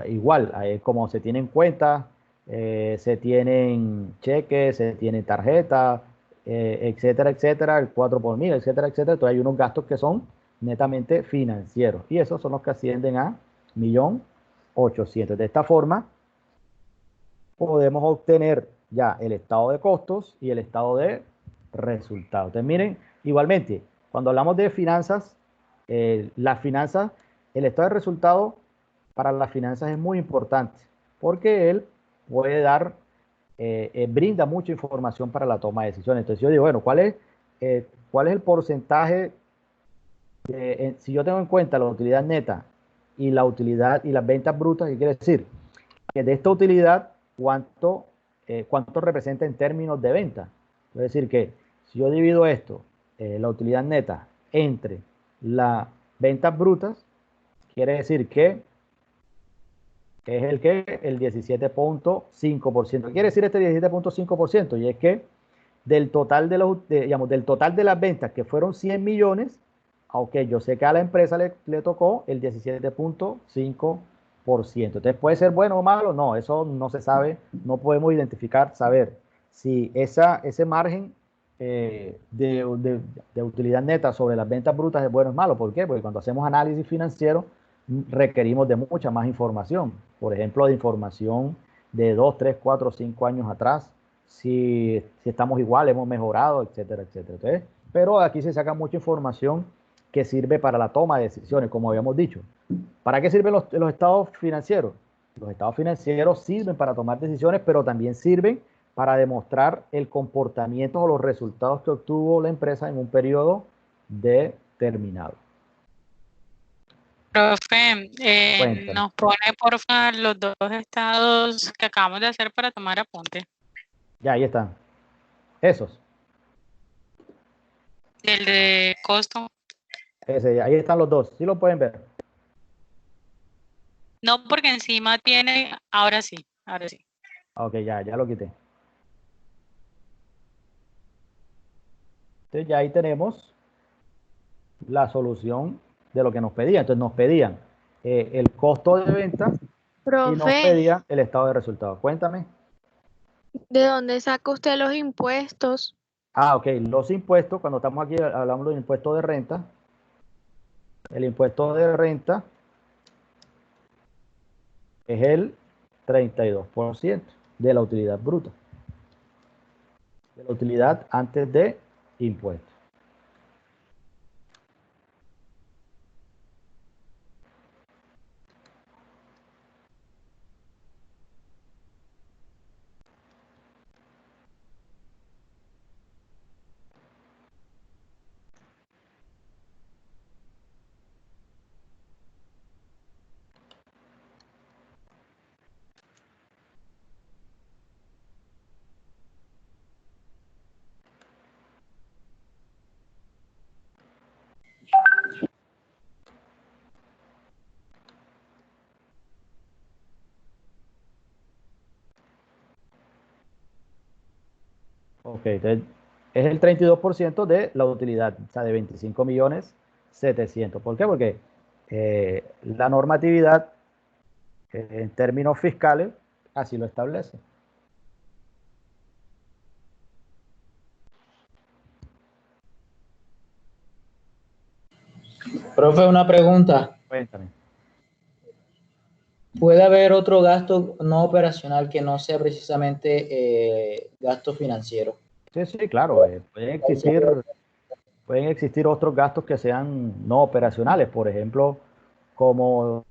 igual, como se tienen cuentas, se tienen cheques, se tienen tarjetas, etcétera, etcétera, el 4 por 1000, etcétera, etcétera. Entonces hay unos gastos que son netamente financieros y esos son los que ascienden a 1.800.000. De esta forma podemos obtener ya el estado de costos y el estado de resultados. Entonces miren, igualmente, cuando hablamos de finanzas, las finanzas, el estado de resultados para las finanzas es muy importante porque él puede brinda mucha información para la toma de decisiones. Entonces yo digo, bueno, ¿cuál es el porcentaje? Si yo tengo en cuenta la utilidad neta y la utilidad y las ventas brutas, ¿qué quiere decir? Que de esta utilidad, ¿cuánto representa en términos de venta? Es decir, que si yo divido esto, la utilidad neta, entre las ventas brutas, quiere decir que es el 17.5%. ¿Qué quiere decir este 17.5%? Y es que del total del total de las ventas, que fueron 100 millones, aunque yo sé que a la empresa le tocó el 17.5%. Entonces, ¿puede ser bueno o malo? No, eso no se sabe, no podemos saber si ese margen de utilidad neta sobre las ventas brutas es bueno o es malo. ¿Por qué? Porque cuando hacemos análisis financiero requerimos de mucha más información. Por ejemplo, de información de 2, 3, 4, 5 años atrás, si estamos igual, hemos mejorado, etcétera, etcétera. Entonces, pero aquí se saca mucha información que sirve para la toma de decisiones, como habíamos dicho. ¿Para qué sirven los estados financieros? Los estados financieros sirven para tomar decisiones, pero también sirven para demostrar el comportamiento o los resultados que obtuvo la empresa en un periodo determinado. Profe, Cuéntame. nos pone porfa los dos estados que acabamos de hacer para tomar apunte. Ya, ahí están. Esos. El de costo. Ahí están los dos. ¿Sí lo pueden ver? No, porque encima tiene, ahora sí, ahora sí. Ok, ya lo quité. Entonces ya ahí tenemos la solución de lo que nos pedían. Entonces nos pedían el costo de venta y nos Profe, pedían el estado de resultados. Cuéntame. ¿de dónde saca usted los impuestos? Ok, los impuestos, cuando estamos aquí hablando del impuesto de renta, el impuesto de renta es el 32% de la utilidad bruta, de la utilidad antes de impuestos. Ok, entonces es el 32% de la utilidad, o sea, de 25.700.000. ¿Por qué? Porque la normatividad en términos fiscales así lo establece. Profe, una pregunta. Cuéntame. ¿Puede haber otro gasto no operacional que no sea precisamente gasto financiero? Sí, sí, claro, pueden existir otros gastos que sean no operacionales, por ejemplo, como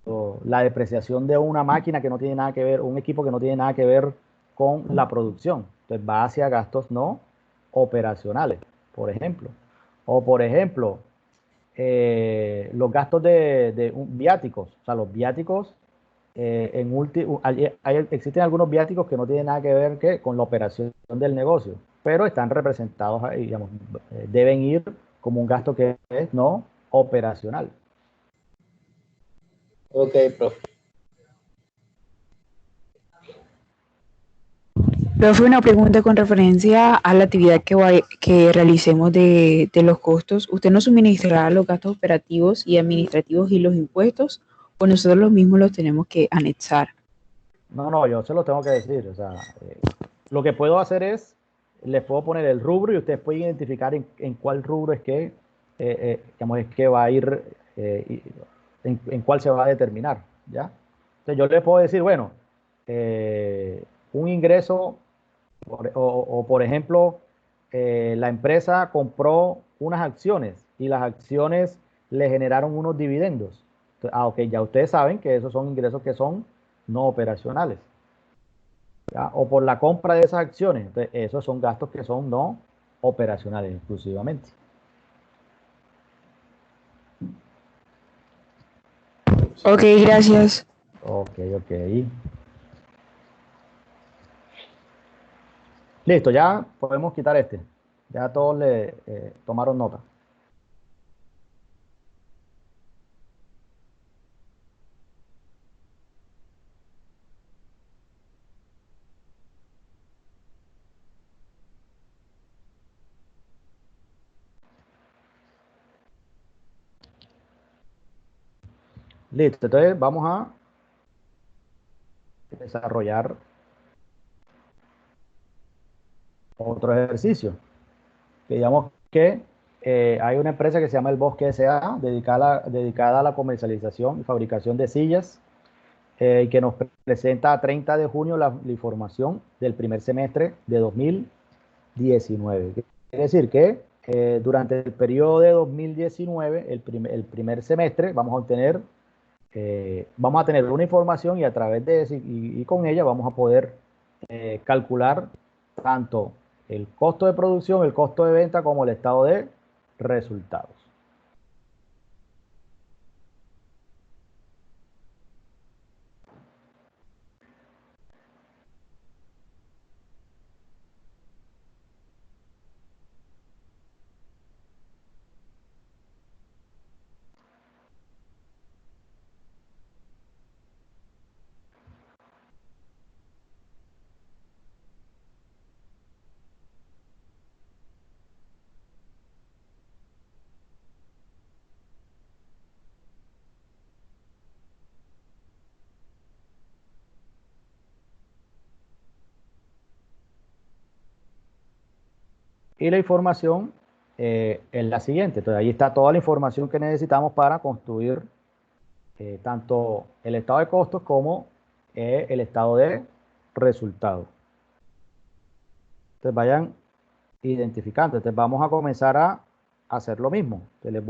la depreciación de una máquina que no tiene nada que ver, un equipo que no tiene nada que ver con la producción. Entonces va hacia gastos no operacionales, por ejemplo. O por ejemplo, los gastos de viáticos. O sea, los viáticos, existen algunos viáticos que no tienen nada que ver con la operación del negocio, pero están representados ahí, digamos, deben ir como un gasto que es no operacional. Ok, profe. Profe, una pregunta con referencia a la actividad que realicemos de los costos. ¿Usted nos suministrará los gastos operativos y administrativos y los impuestos o nosotros los mismos los tenemos que anexar? No, yo se lo tengo que decir. O sea, lo que puedo hacer es, les puedo poner el rubro y ustedes pueden identificar en cuál rubro es que, digamos, es que va a ir, en cuál se va a determinar, ¿ya? Entonces yo les puedo decir, bueno, un ingreso, por ejemplo, la empresa compró unas acciones y las acciones le generaron unos dividendos. Entonces, ok, ya ustedes saben que esos son ingresos que son no operacionales. ¿Ya? O por la compra de esas acciones. Entonces, esos son gastos que son no operacionales exclusivamente. Ok, gracias. Ok. Listo, ya podemos quitar este. Ya todos le tomaron nota. Listo, entonces vamos a desarrollar otro ejercicio. Digamos que hay una empresa que se llama El Bosque S.A. dedicada a la comercialización y fabricación de sillas, que nos presenta a 30 de junio la información del primer semestre de 2019. Quiere decir que durante el periodo de 2019, el primer semestre, vamos a tener una información y a través de eso y con ella vamos a poder calcular tanto el costo de producción, el costo de venta, como el estado de resultados. Y la información es la siguiente. Entonces, ahí está toda la información que necesitamos para construir tanto el estado de costos como el estado de resultados. Entonces, vayan identificando. Entonces, vamos a comenzar a hacer lo mismo. Entonces,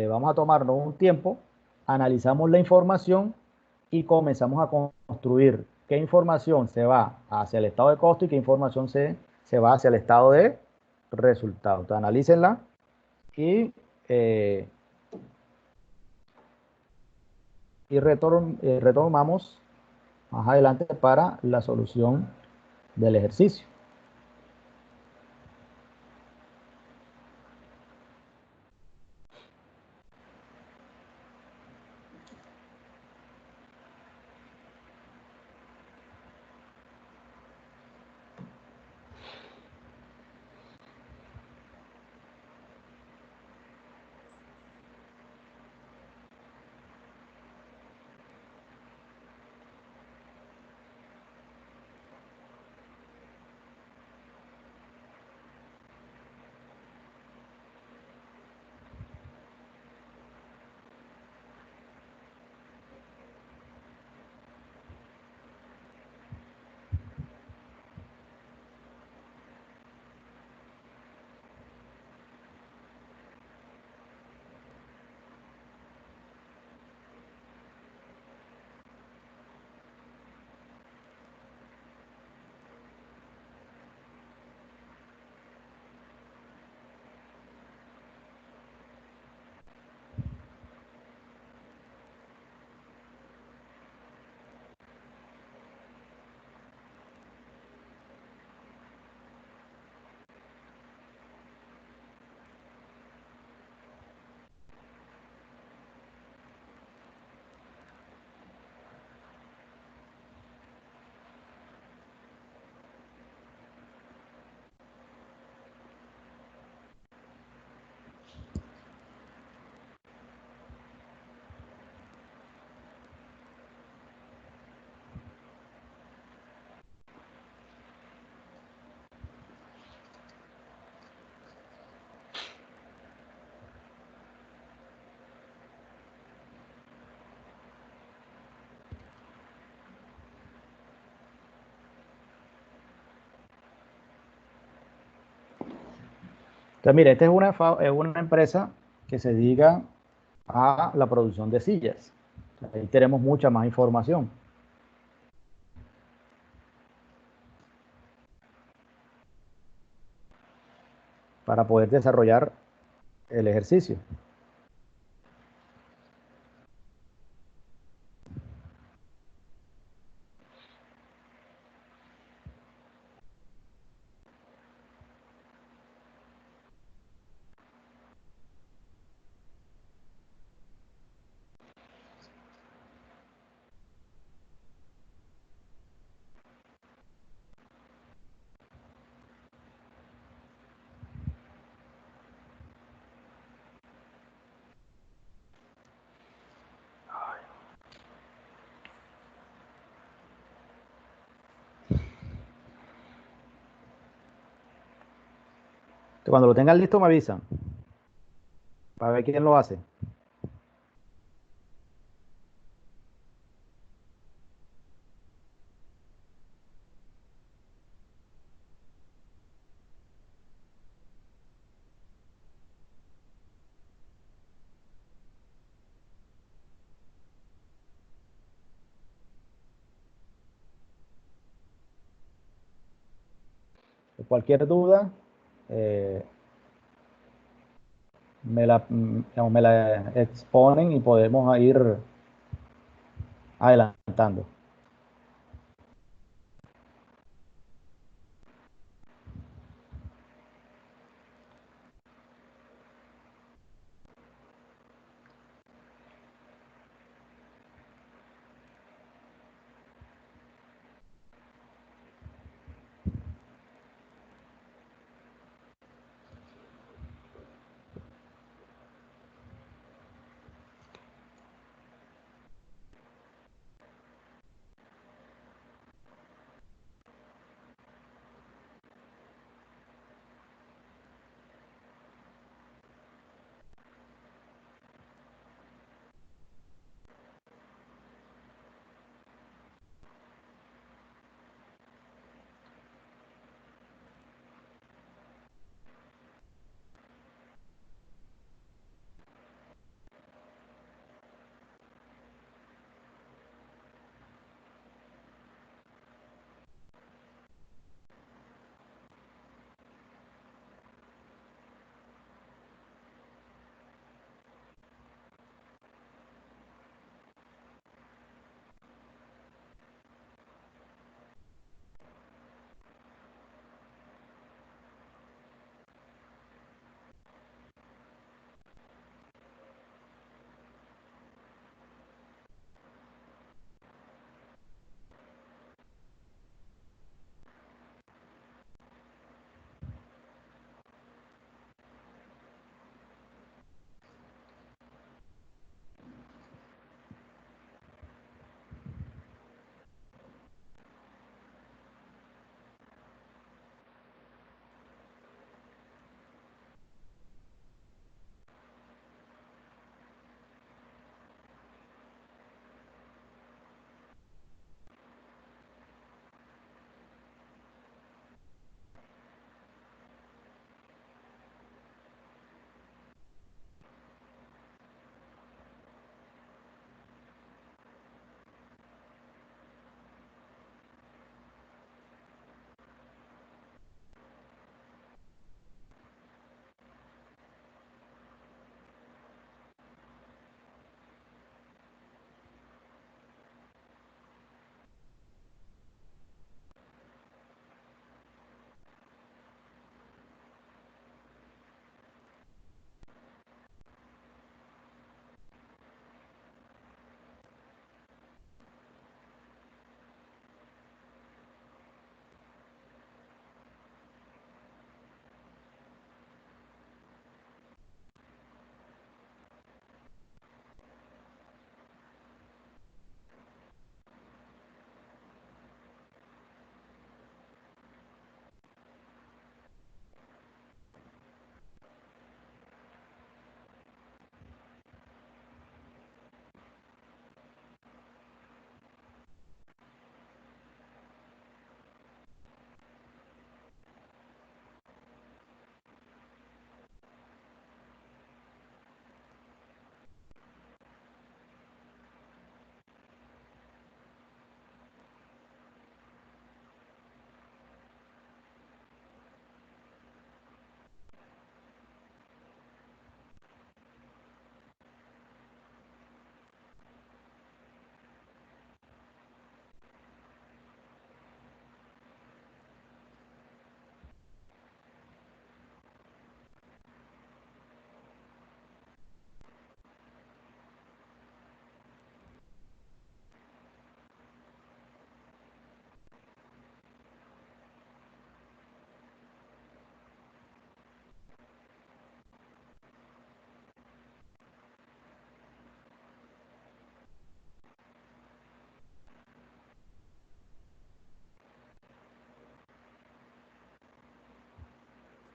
vamos a tomarnos un tiempo, analizamos la información y comenzamos a construir qué información se va hacia el estado de costo y qué información se va hacia el estado de resultado. Entonces, analícenla y, retomamos más adelante para la solución del ejercicio. Entonces, mire, esta es una empresa que se dedica a la producción de sillas. Ahí tenemos mucha más información. Para poder desarrollar el ejercicio. Cuando lo tengan listo me avisan para ver quién lo hace. Cualquier duda, digamos, me la exponen y podemos ir adelantando.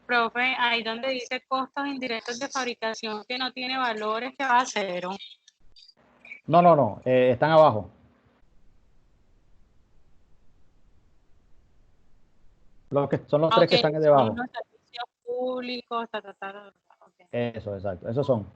Profe, ahí donde dice costos indirectos de fabricación que no tiene valores, que va a cero. No, no, no, están abajo. Los que son los tres que Ok, están son debajo. los servicios públicos, ok. Eso, exacto. Esos son.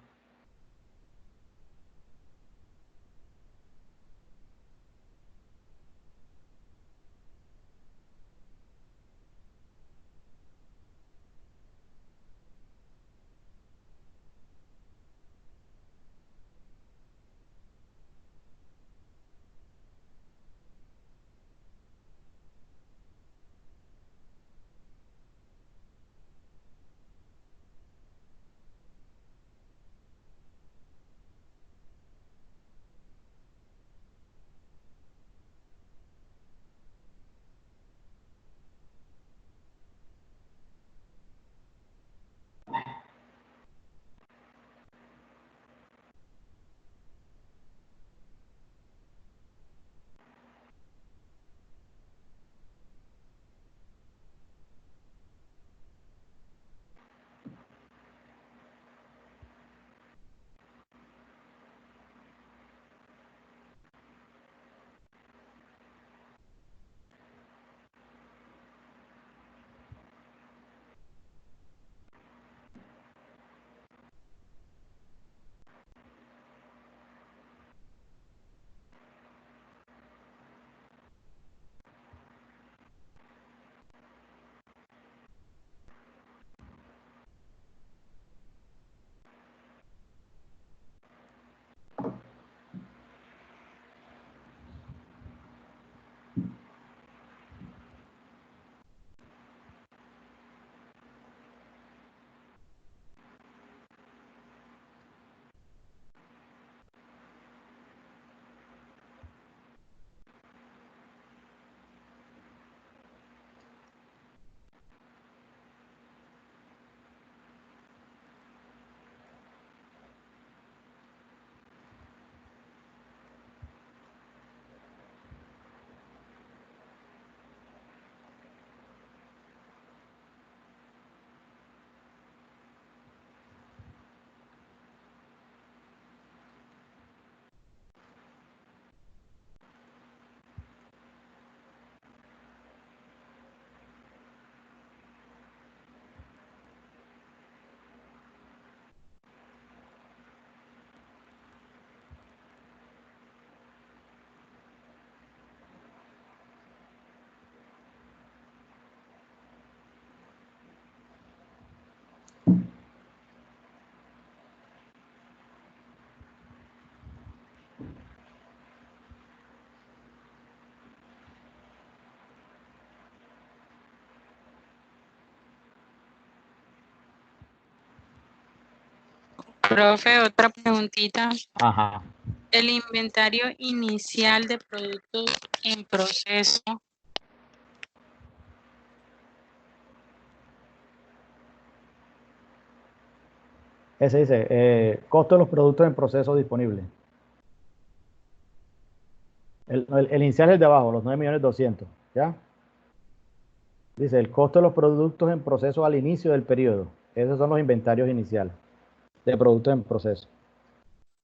Profe, otra preguntita. Ajá. El inventario inicial de productos en proceso. Ese dice, costo de los productos en proceso disponibles. El inicial es el de abajo, los 9.200.000, ¿ya? Dice, el costo de los productos en proceso al inicio del periodo. Esos son los inventarios iniciales de productos en proceso.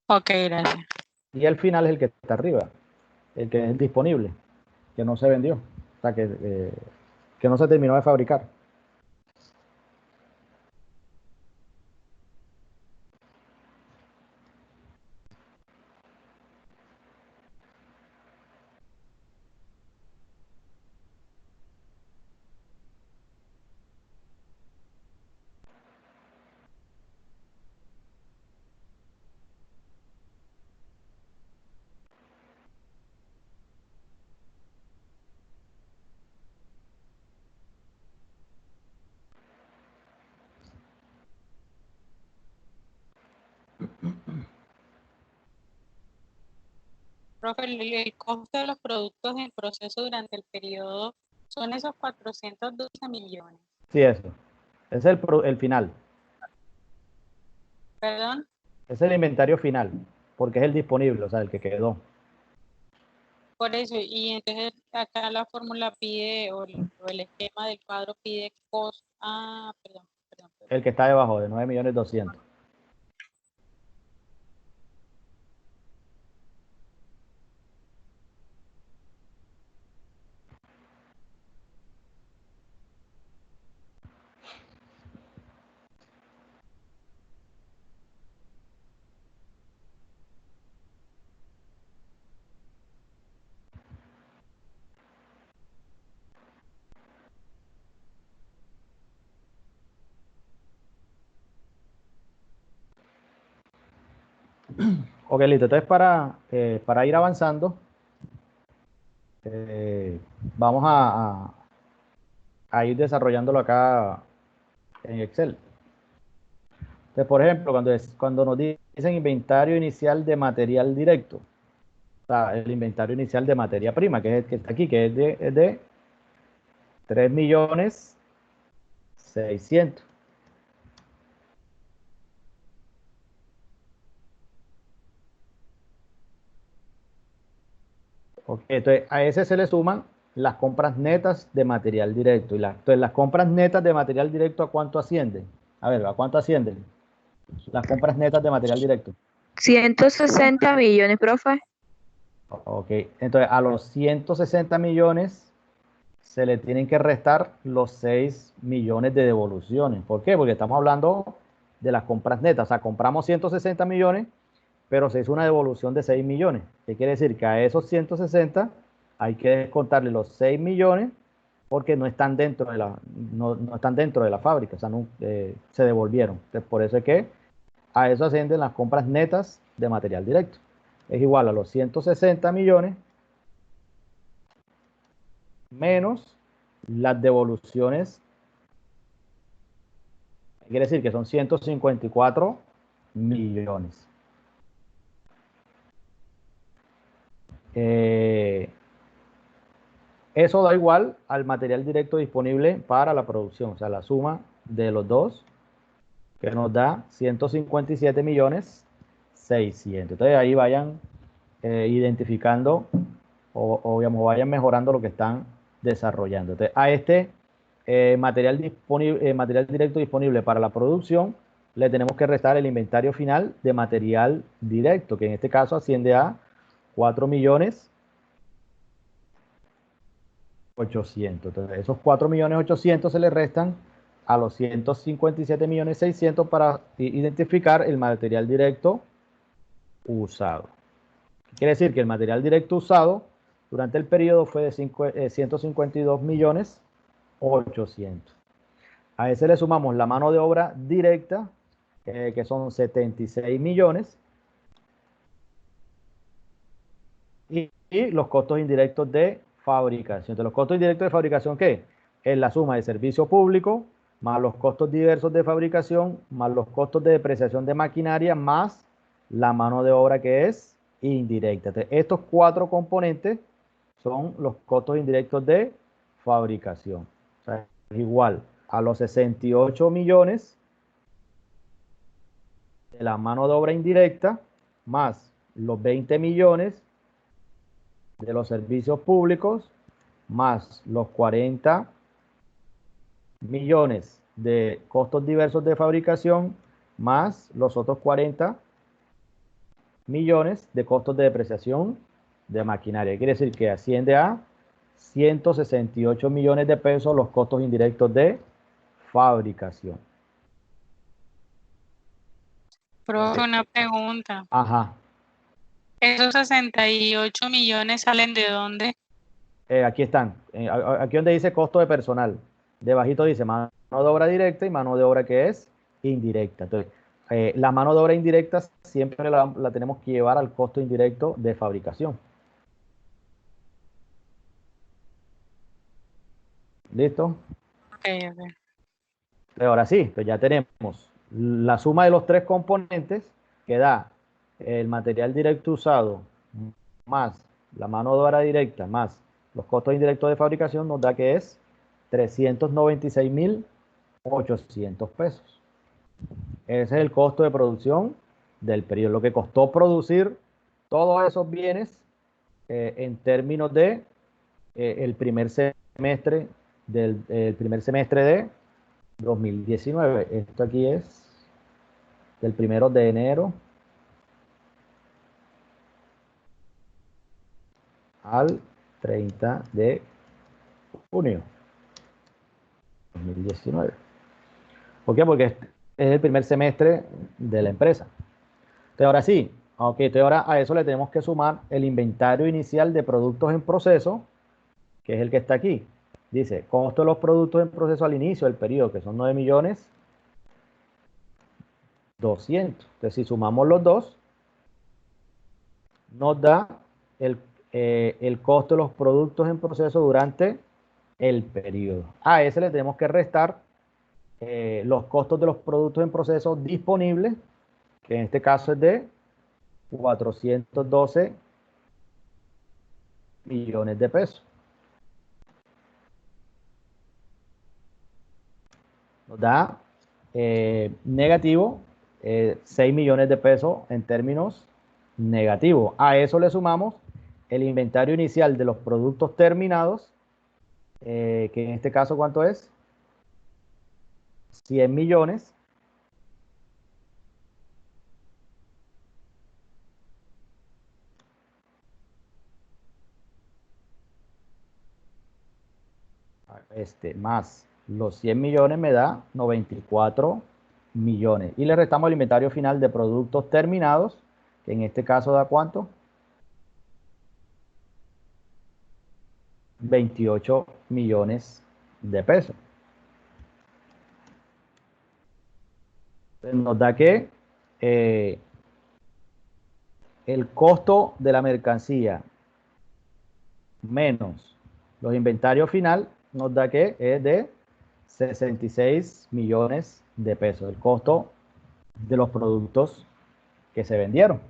Ok, gracias. Y el final es el que está arriba, el que es disponible, que no se vendió, o sea, que no se terminó de fabricar. Profe, el costo de los productos en proceso durante el periodo son esos 412 millones. Sí, eso. Ese es el final. ¿Perdón? Ese es el inventario final, porque es el disponible, o sea, el que quedó. Por eso, y entonces acá la fórmula pide, o el esquema del cuadro pide costo. Ah, perdón. El que está debajo de 9.200.000. Ok, listo. Entonces, para ir avanzando, vamos a ir desarrollándolo acá en Excel. Entonces, por ejemplo, cuando nos dicen inventario inicial de material directo, o sea, el inventario inicial de materia prima, que es el que está aquí, que es de 3.600.000. Ok, entonces, a ese se le suman las compras netas de material directo. Entonces, las compras netas de material directo, ¿a cuánto ascienden? A ver, ¿a cuánto ascienden? Las compras netas de material directo. 160 millones, profe. Ok, entonces a los 160 millones se le tienen que restar los 6 millones de devoluciones. ¿Por qué? Porque estamos hablando de las compras netas. O sea, compramos 160 millones, pero se hizo una devolución de 6 millones. ¿Qué quiere decir? Que a esos 160 hay que descontarle los 6 millones porque no están dentro de no están dentro de la fábrica. O sea, se devolvieron. Entonces, por eso es que a eso ascienden las compras netas de material directo. Es igual a los 160 millones menos las devoluciones. Quiere decir que son 154 millones. Eso da igual al material directo disponible para la producción. O sea, la suma de los dos, que nos da 157 millones 600. Entonces ahí vayan identificando o digamos, vayan mejorando lo que están desarrollando. Entonces, a este material directo disponible para la producción le tenemos que restar el inventario final de material directo, que en este caso asciende a 4.800.000. Entonces, esos 4.800.000 se le restan a los 157.600.000 para identificar el material directo usado. Quiere decir que el material directo usado durante el periodo fue de 152.800.000. A ese le sumamos la mano de obra directa, que son 76 millones, y los costos indirectos de fabricación. Entonces, los costos indirectos de fabricación, ¿qué? Es la suma de servicio público más los costos diversos de fabricación, más los costos de depreciación de maquinaria, más la mano de obra que es indirecta. Entonces, estos 4 componentes son los costos indirectos de fabricación. O sea, es igual a los 68 millones de la mano de obra indirecta, más los 20 millones de los servicios públicos, más los 40 millones de costos diversos de fabricación, más los otros 40 millones de costos de depreciación de maquinaria. Quiere decir que asciende a 168 millones de pesos los costos indirectos de fabricación. Profe, una pregunta. Ajá. ¿Esos 68 millones salen de dónde? Aquí están. Aquí donde dice costo de personal. Debajito dice mano de obra directa y mano de obra que es indirecta. Entonces, la mano de obra indirecta siempre la tenemos que llevar al costo indirecto de fabricación. ¿Listo? Ok, ok. Ahora sí, pues ya tenemos la suma de los 3 componentes que da el material directo usado más la mano de obra directa más los costos indirectos de fabricación nos da que es 396.800 pesos. Ese es el costo de producción del periodo, lo que costó producir todos esos bienes en términos de el primer semestre el primer semestre de 2019. Esto aquí es del 1 de enero al 30 de junio 2019. ¿Por qué? Porque es el primer semestre de la empresa. Entonces, ahora sí, ok, entonces ahora a eso le tenemos que sumar el inventario inicial de productos en proceso, que es el que está aquí. Dice, costo de los productos en proceso al inicio del periodo, que son 9.200.000. Entonces, si sumamos los dos, nos da el costo de los productos en proceso durante el periodo. A ese le tenemos que restar los costos de los productos en proceso disponibles, que en este caso es de 412 millones de pesos. Nos da negativo 6 millones de pesos en términos negativos. A eso le sumamos el inventario inicial de los productos terminados, que en este caso, ¿cuánto es? 100 millones. Más los 100 millones me da 94 millones. Y le restamos el inventario final de productos terminados, que en este caso da ¿cuánto? 28 millones de pesos. Entonces nos da que el costo de la mercancía menos los inventarios final nos da que es de 66 millones de pesos, el costo de los productos que se vendieron.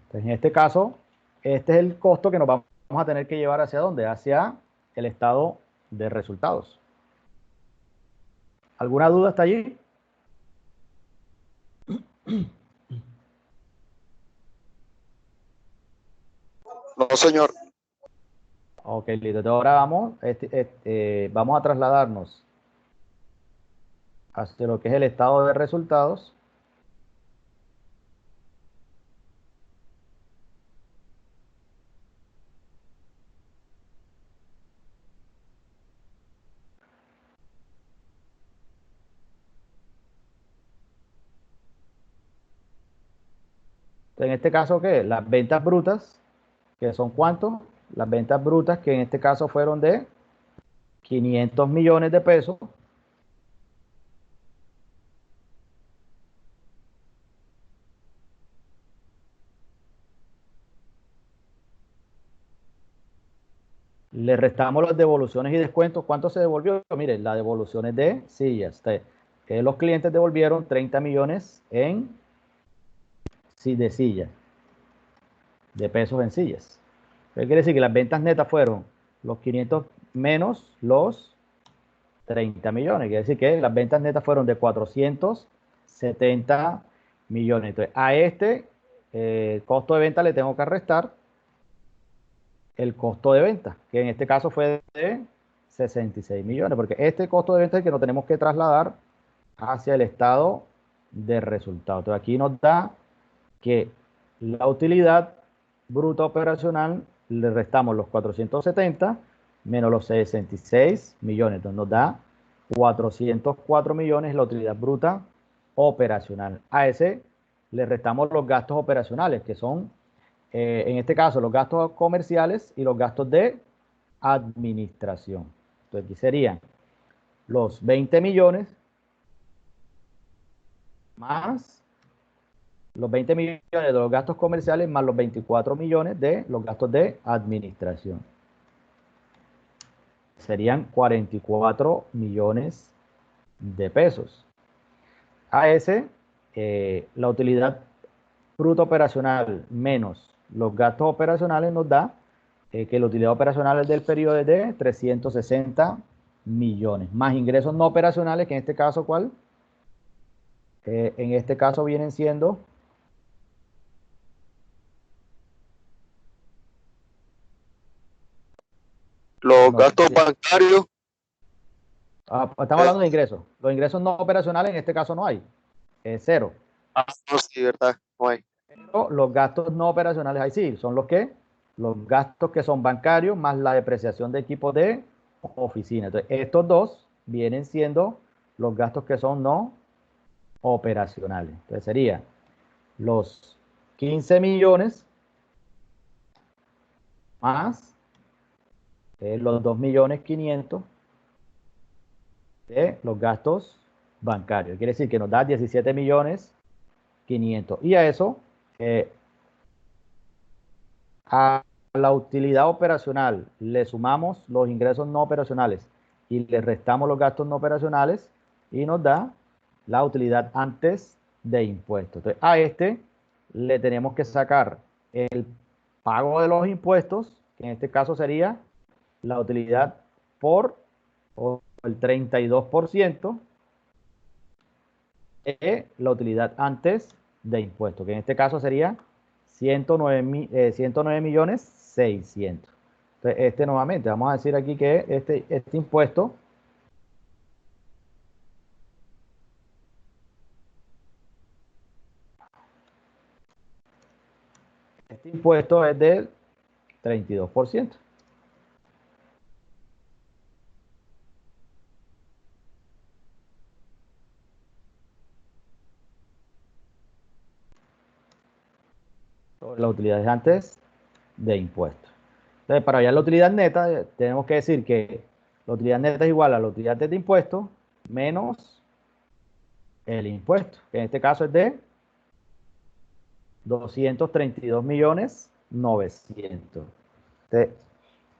Entonces, en este caso, este es el costo que nos vamos a tener que llevar hacia dónde, hacia el estado de resultados. ¿Alguna duda hasta allí? No, señor. Ok, listo. Entonces ahora vamos a trasladarnos hacia lo que es el estado de resultados. En este caso, ¿qué? Las ventas brutas, que son ¿cuánto? Las ventas brutas, que en este caso fueron de 500 millones de pesos. Le restamos las devoluciones y descuentos. ¿Cuánto se devolvió? Miren, las devoluciones de sillas. Los clientes devolvieron 30 millones de sillas, de pesos en sillas. ¿Qué quiere decir? Que las ventas netas fueron los 500 menos los 30 millones. Quiere decir que las ventas netas fueron de 470 millones. Entonces, a este costo de venta le tengo que restar el costo de venta, que en este caso fue de 66 millones, porque este costo de venta es el que nos tenemos que trasladar hacia el estado de resultados. Entonces, aquí nos da que la utilidad bruta operacional le restamos los 470 menos los 66 millones. Entonces nos da 404 millones la utilidad bruta operacional. A ese le restamos los gastos operacionales, que son, en este caso, los gastos comerciales y los gastos de administración. Entonces aquí serían los 20 millones más los 20 millones de los gastos comerciales más los 24 millones de los gastos de administración. Serían 44 millones de pesos. A ese, la utilidad bruta operacional menos los gastos operacionales nos da que la utilidad operacional del periodo es de 360 millones, más ingresos no operacionales, que en este caso, ¿cuál? En este caso vienen siendo los gastos bancarios. Estamos hablando de ingresos. Los ingresos no operacionales en este caso no hay. Es cero. No, sí, ¿verdad? No hay. Pero los gastos no operacionales ahí sí. Son los gastos que son bancarios más la depreciación de equipos de oficina. Entonces, estos dos vienen siendo los gastos que son no operacionales. Entonces, sería los 15 millones más los 2.500.000 de los gastos bancarios. Quiere decir que nos da 17.500.000. Y a eso, a la utilidad operacional le sumamos los ingresos no operacionales y le restamos los gastos no operacionales y nos da la utilidad antes de impuestos. Entonces, a este le tenemos que sacar el pago de los impuestos, que en este caso sería la utilidad por el 32% de la utilidad antes de impuestos, que en este caso sería 109.600.000. Entonces, nuevamente, vamos a decir aquí que este impuesto es del 32%. Sobre las utilidades antes de impuestos. Entonces, para hallar la utilidad neta, tenemos que decir que la utilidad neta es igual a la utilidad de impuestos menos el impuesto, que en este caso es de 232.900.000. Entonces,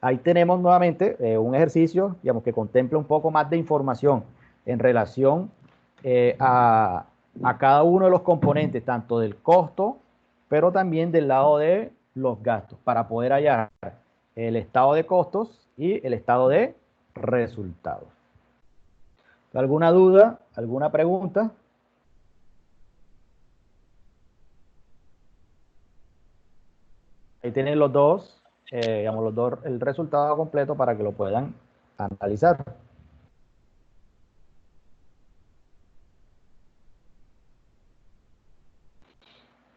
ahí tenemos nuevamente un ejercicio, digamos, que contempla un poco más de información en relación a cada uno de los componentes, tanto del costo, pero también del lado de los gastos, para poder hallar el estado de costos y el estado de resultados. ¿Alguna duda? ¿Alguna pregunta? Ahí tienen los dos, el resultado completo para que lo puedan analizar.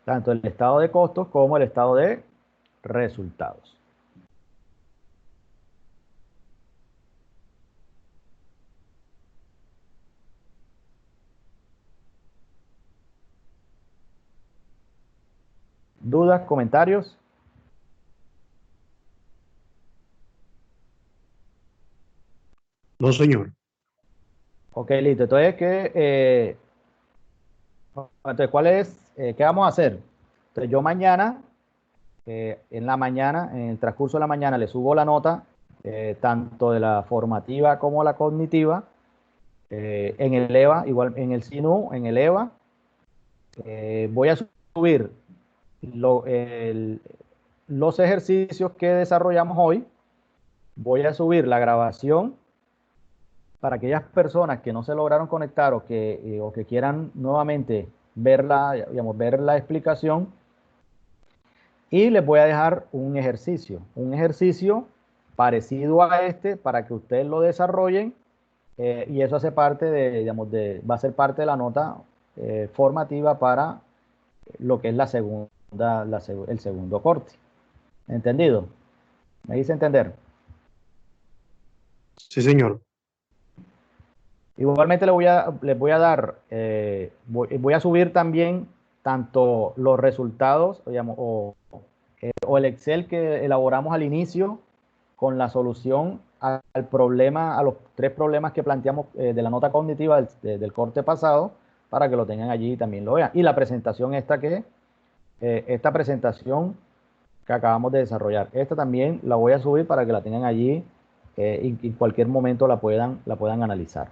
Tanto el estado de costos como el estado de resultados. ¿Dudas, comentarios? No, señor. Ok, listo. Entonces, ¿qué vamos a hacer? Entonces, yo mañana, en el transcurso de la mañana, le subo la nota tanto de la formativa como la cognitiva, en el EVA, igual en el SINU, en el EVA. Voy a subir los ejercicios que desarrollamos hoy. Voy a subir la grabación para aquellas personas que no se lograron conectar o que quieran nuevamente ver la explicación. Y les voy a dejar un ejercicio parecido a este para que ustedes lo desarrollen, y eso hace parte va a ser parte de la nota formativa para lo que es el segundo corte. ¿Entendido? ¿Me dice entender? Sí, señor. Igualmente les voy a dar, voy a subir también tanto los resultados, o el Excel que elaboramos al inicio con la solución al problema, a los 3 problemas que planteamos de la nota cognitiva del corte pasado, para que lo tengan allí y también lo vean. Y la presentación esta presentación que acabamos de desarrollar, esta también la voy a subir para que la tengan allí, y en cualquier momento la puedan analizar.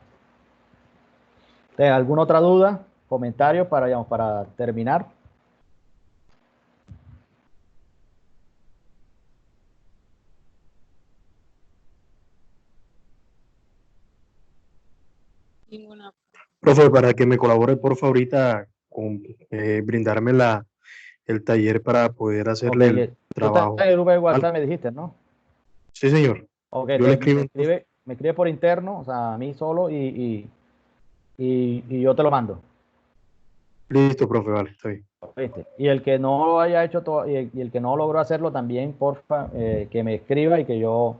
¿Alguna otra duda, comentario para terminar? Ninguna. Profe, para que me colabore, por favor, ahorita con brindarme el taller para poder hacerle Okay, el tú estás trabajo. en el grupo de WhatsApp, ¿Vale? me dijiste, ¿no? Sí, señor. Ok, Yo le entonces escribo. me escribe por interno, o sea, a mí solo, y yo te lo mando. Listo, profe, vale, está bien. ¿Viste? Y el que no lo haya hecho y el que no logró hacerlo también, porfa, que me escriba y que yo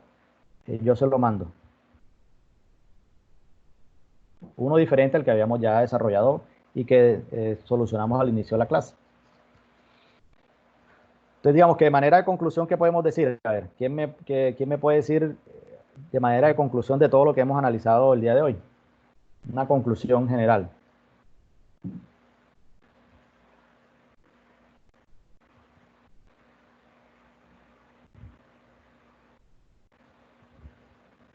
se lo mando. Uno diferente al que habíamos ya desarrollado y que solucionamos al inicio de la clase. Entonces, digamos que de manera de conclusión, ¿qué podemos decir? A ver, ¿quién me puede decir de manera de conclusión de todo lo que hemos analizado el día de hoy? Una conclusión general.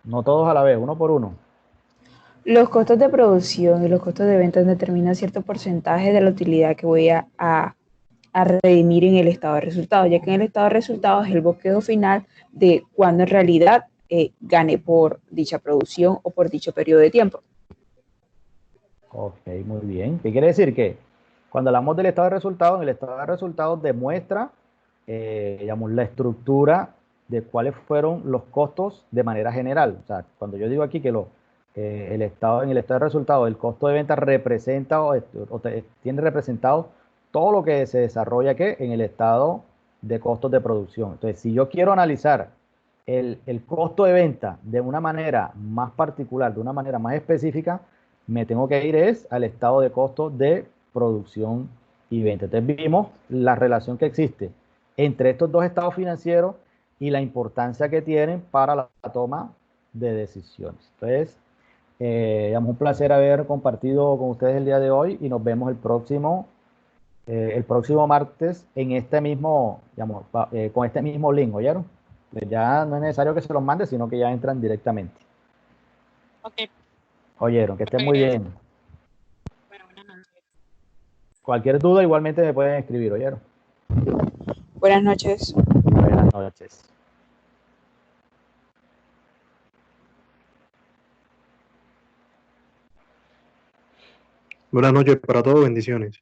No todos a la vez, uno por uno. Los costos de producción y los costos de ventas determinan cierto porcentaje de la utilidad que voy a redimir en el estado de resultados, ya que en el estado de resultados es el bosquejo final de cuando en realidad gané por dicha producción o por dicho periodo de tiempo. Ok, muy bien. ¿Qué quiere decir? Que cuando hablamos del estado de resultados, en el estado de resultados demuestra, digamos, la estructura de cuáles fueron los costos de manera general. O sea, cuando yo digo aquí que en el estado de resultados, el costo de venta representa tiene representado todo lo que se desarrolla en el estado de costos de producción. Entonces, si yo quiero analizar el costo de venta de una manera más particular, de una manera más específica, me tengo que ir al estado de costos de producción y venta. Entonces vimos la relación que existe entre estos dos estados financieros y la importancia que tienen para la toma de decisiones. Entonces, un placer haber compartido con ustedes el día de hoy, y nos vemos el próximo martes en este mismo, con este mismo link, ¿oyeron? Pues ya no es necesario que se los mande, sino que ya entran directamente. Ok. Oyeron, que estén muy Gracias. bien. Bueno, buenas noches. Cualquier duda igualmente me pueden escribir, ¿oyeron? Buenas noches. Buenas noches. Buenas noches para todos, bendiciones.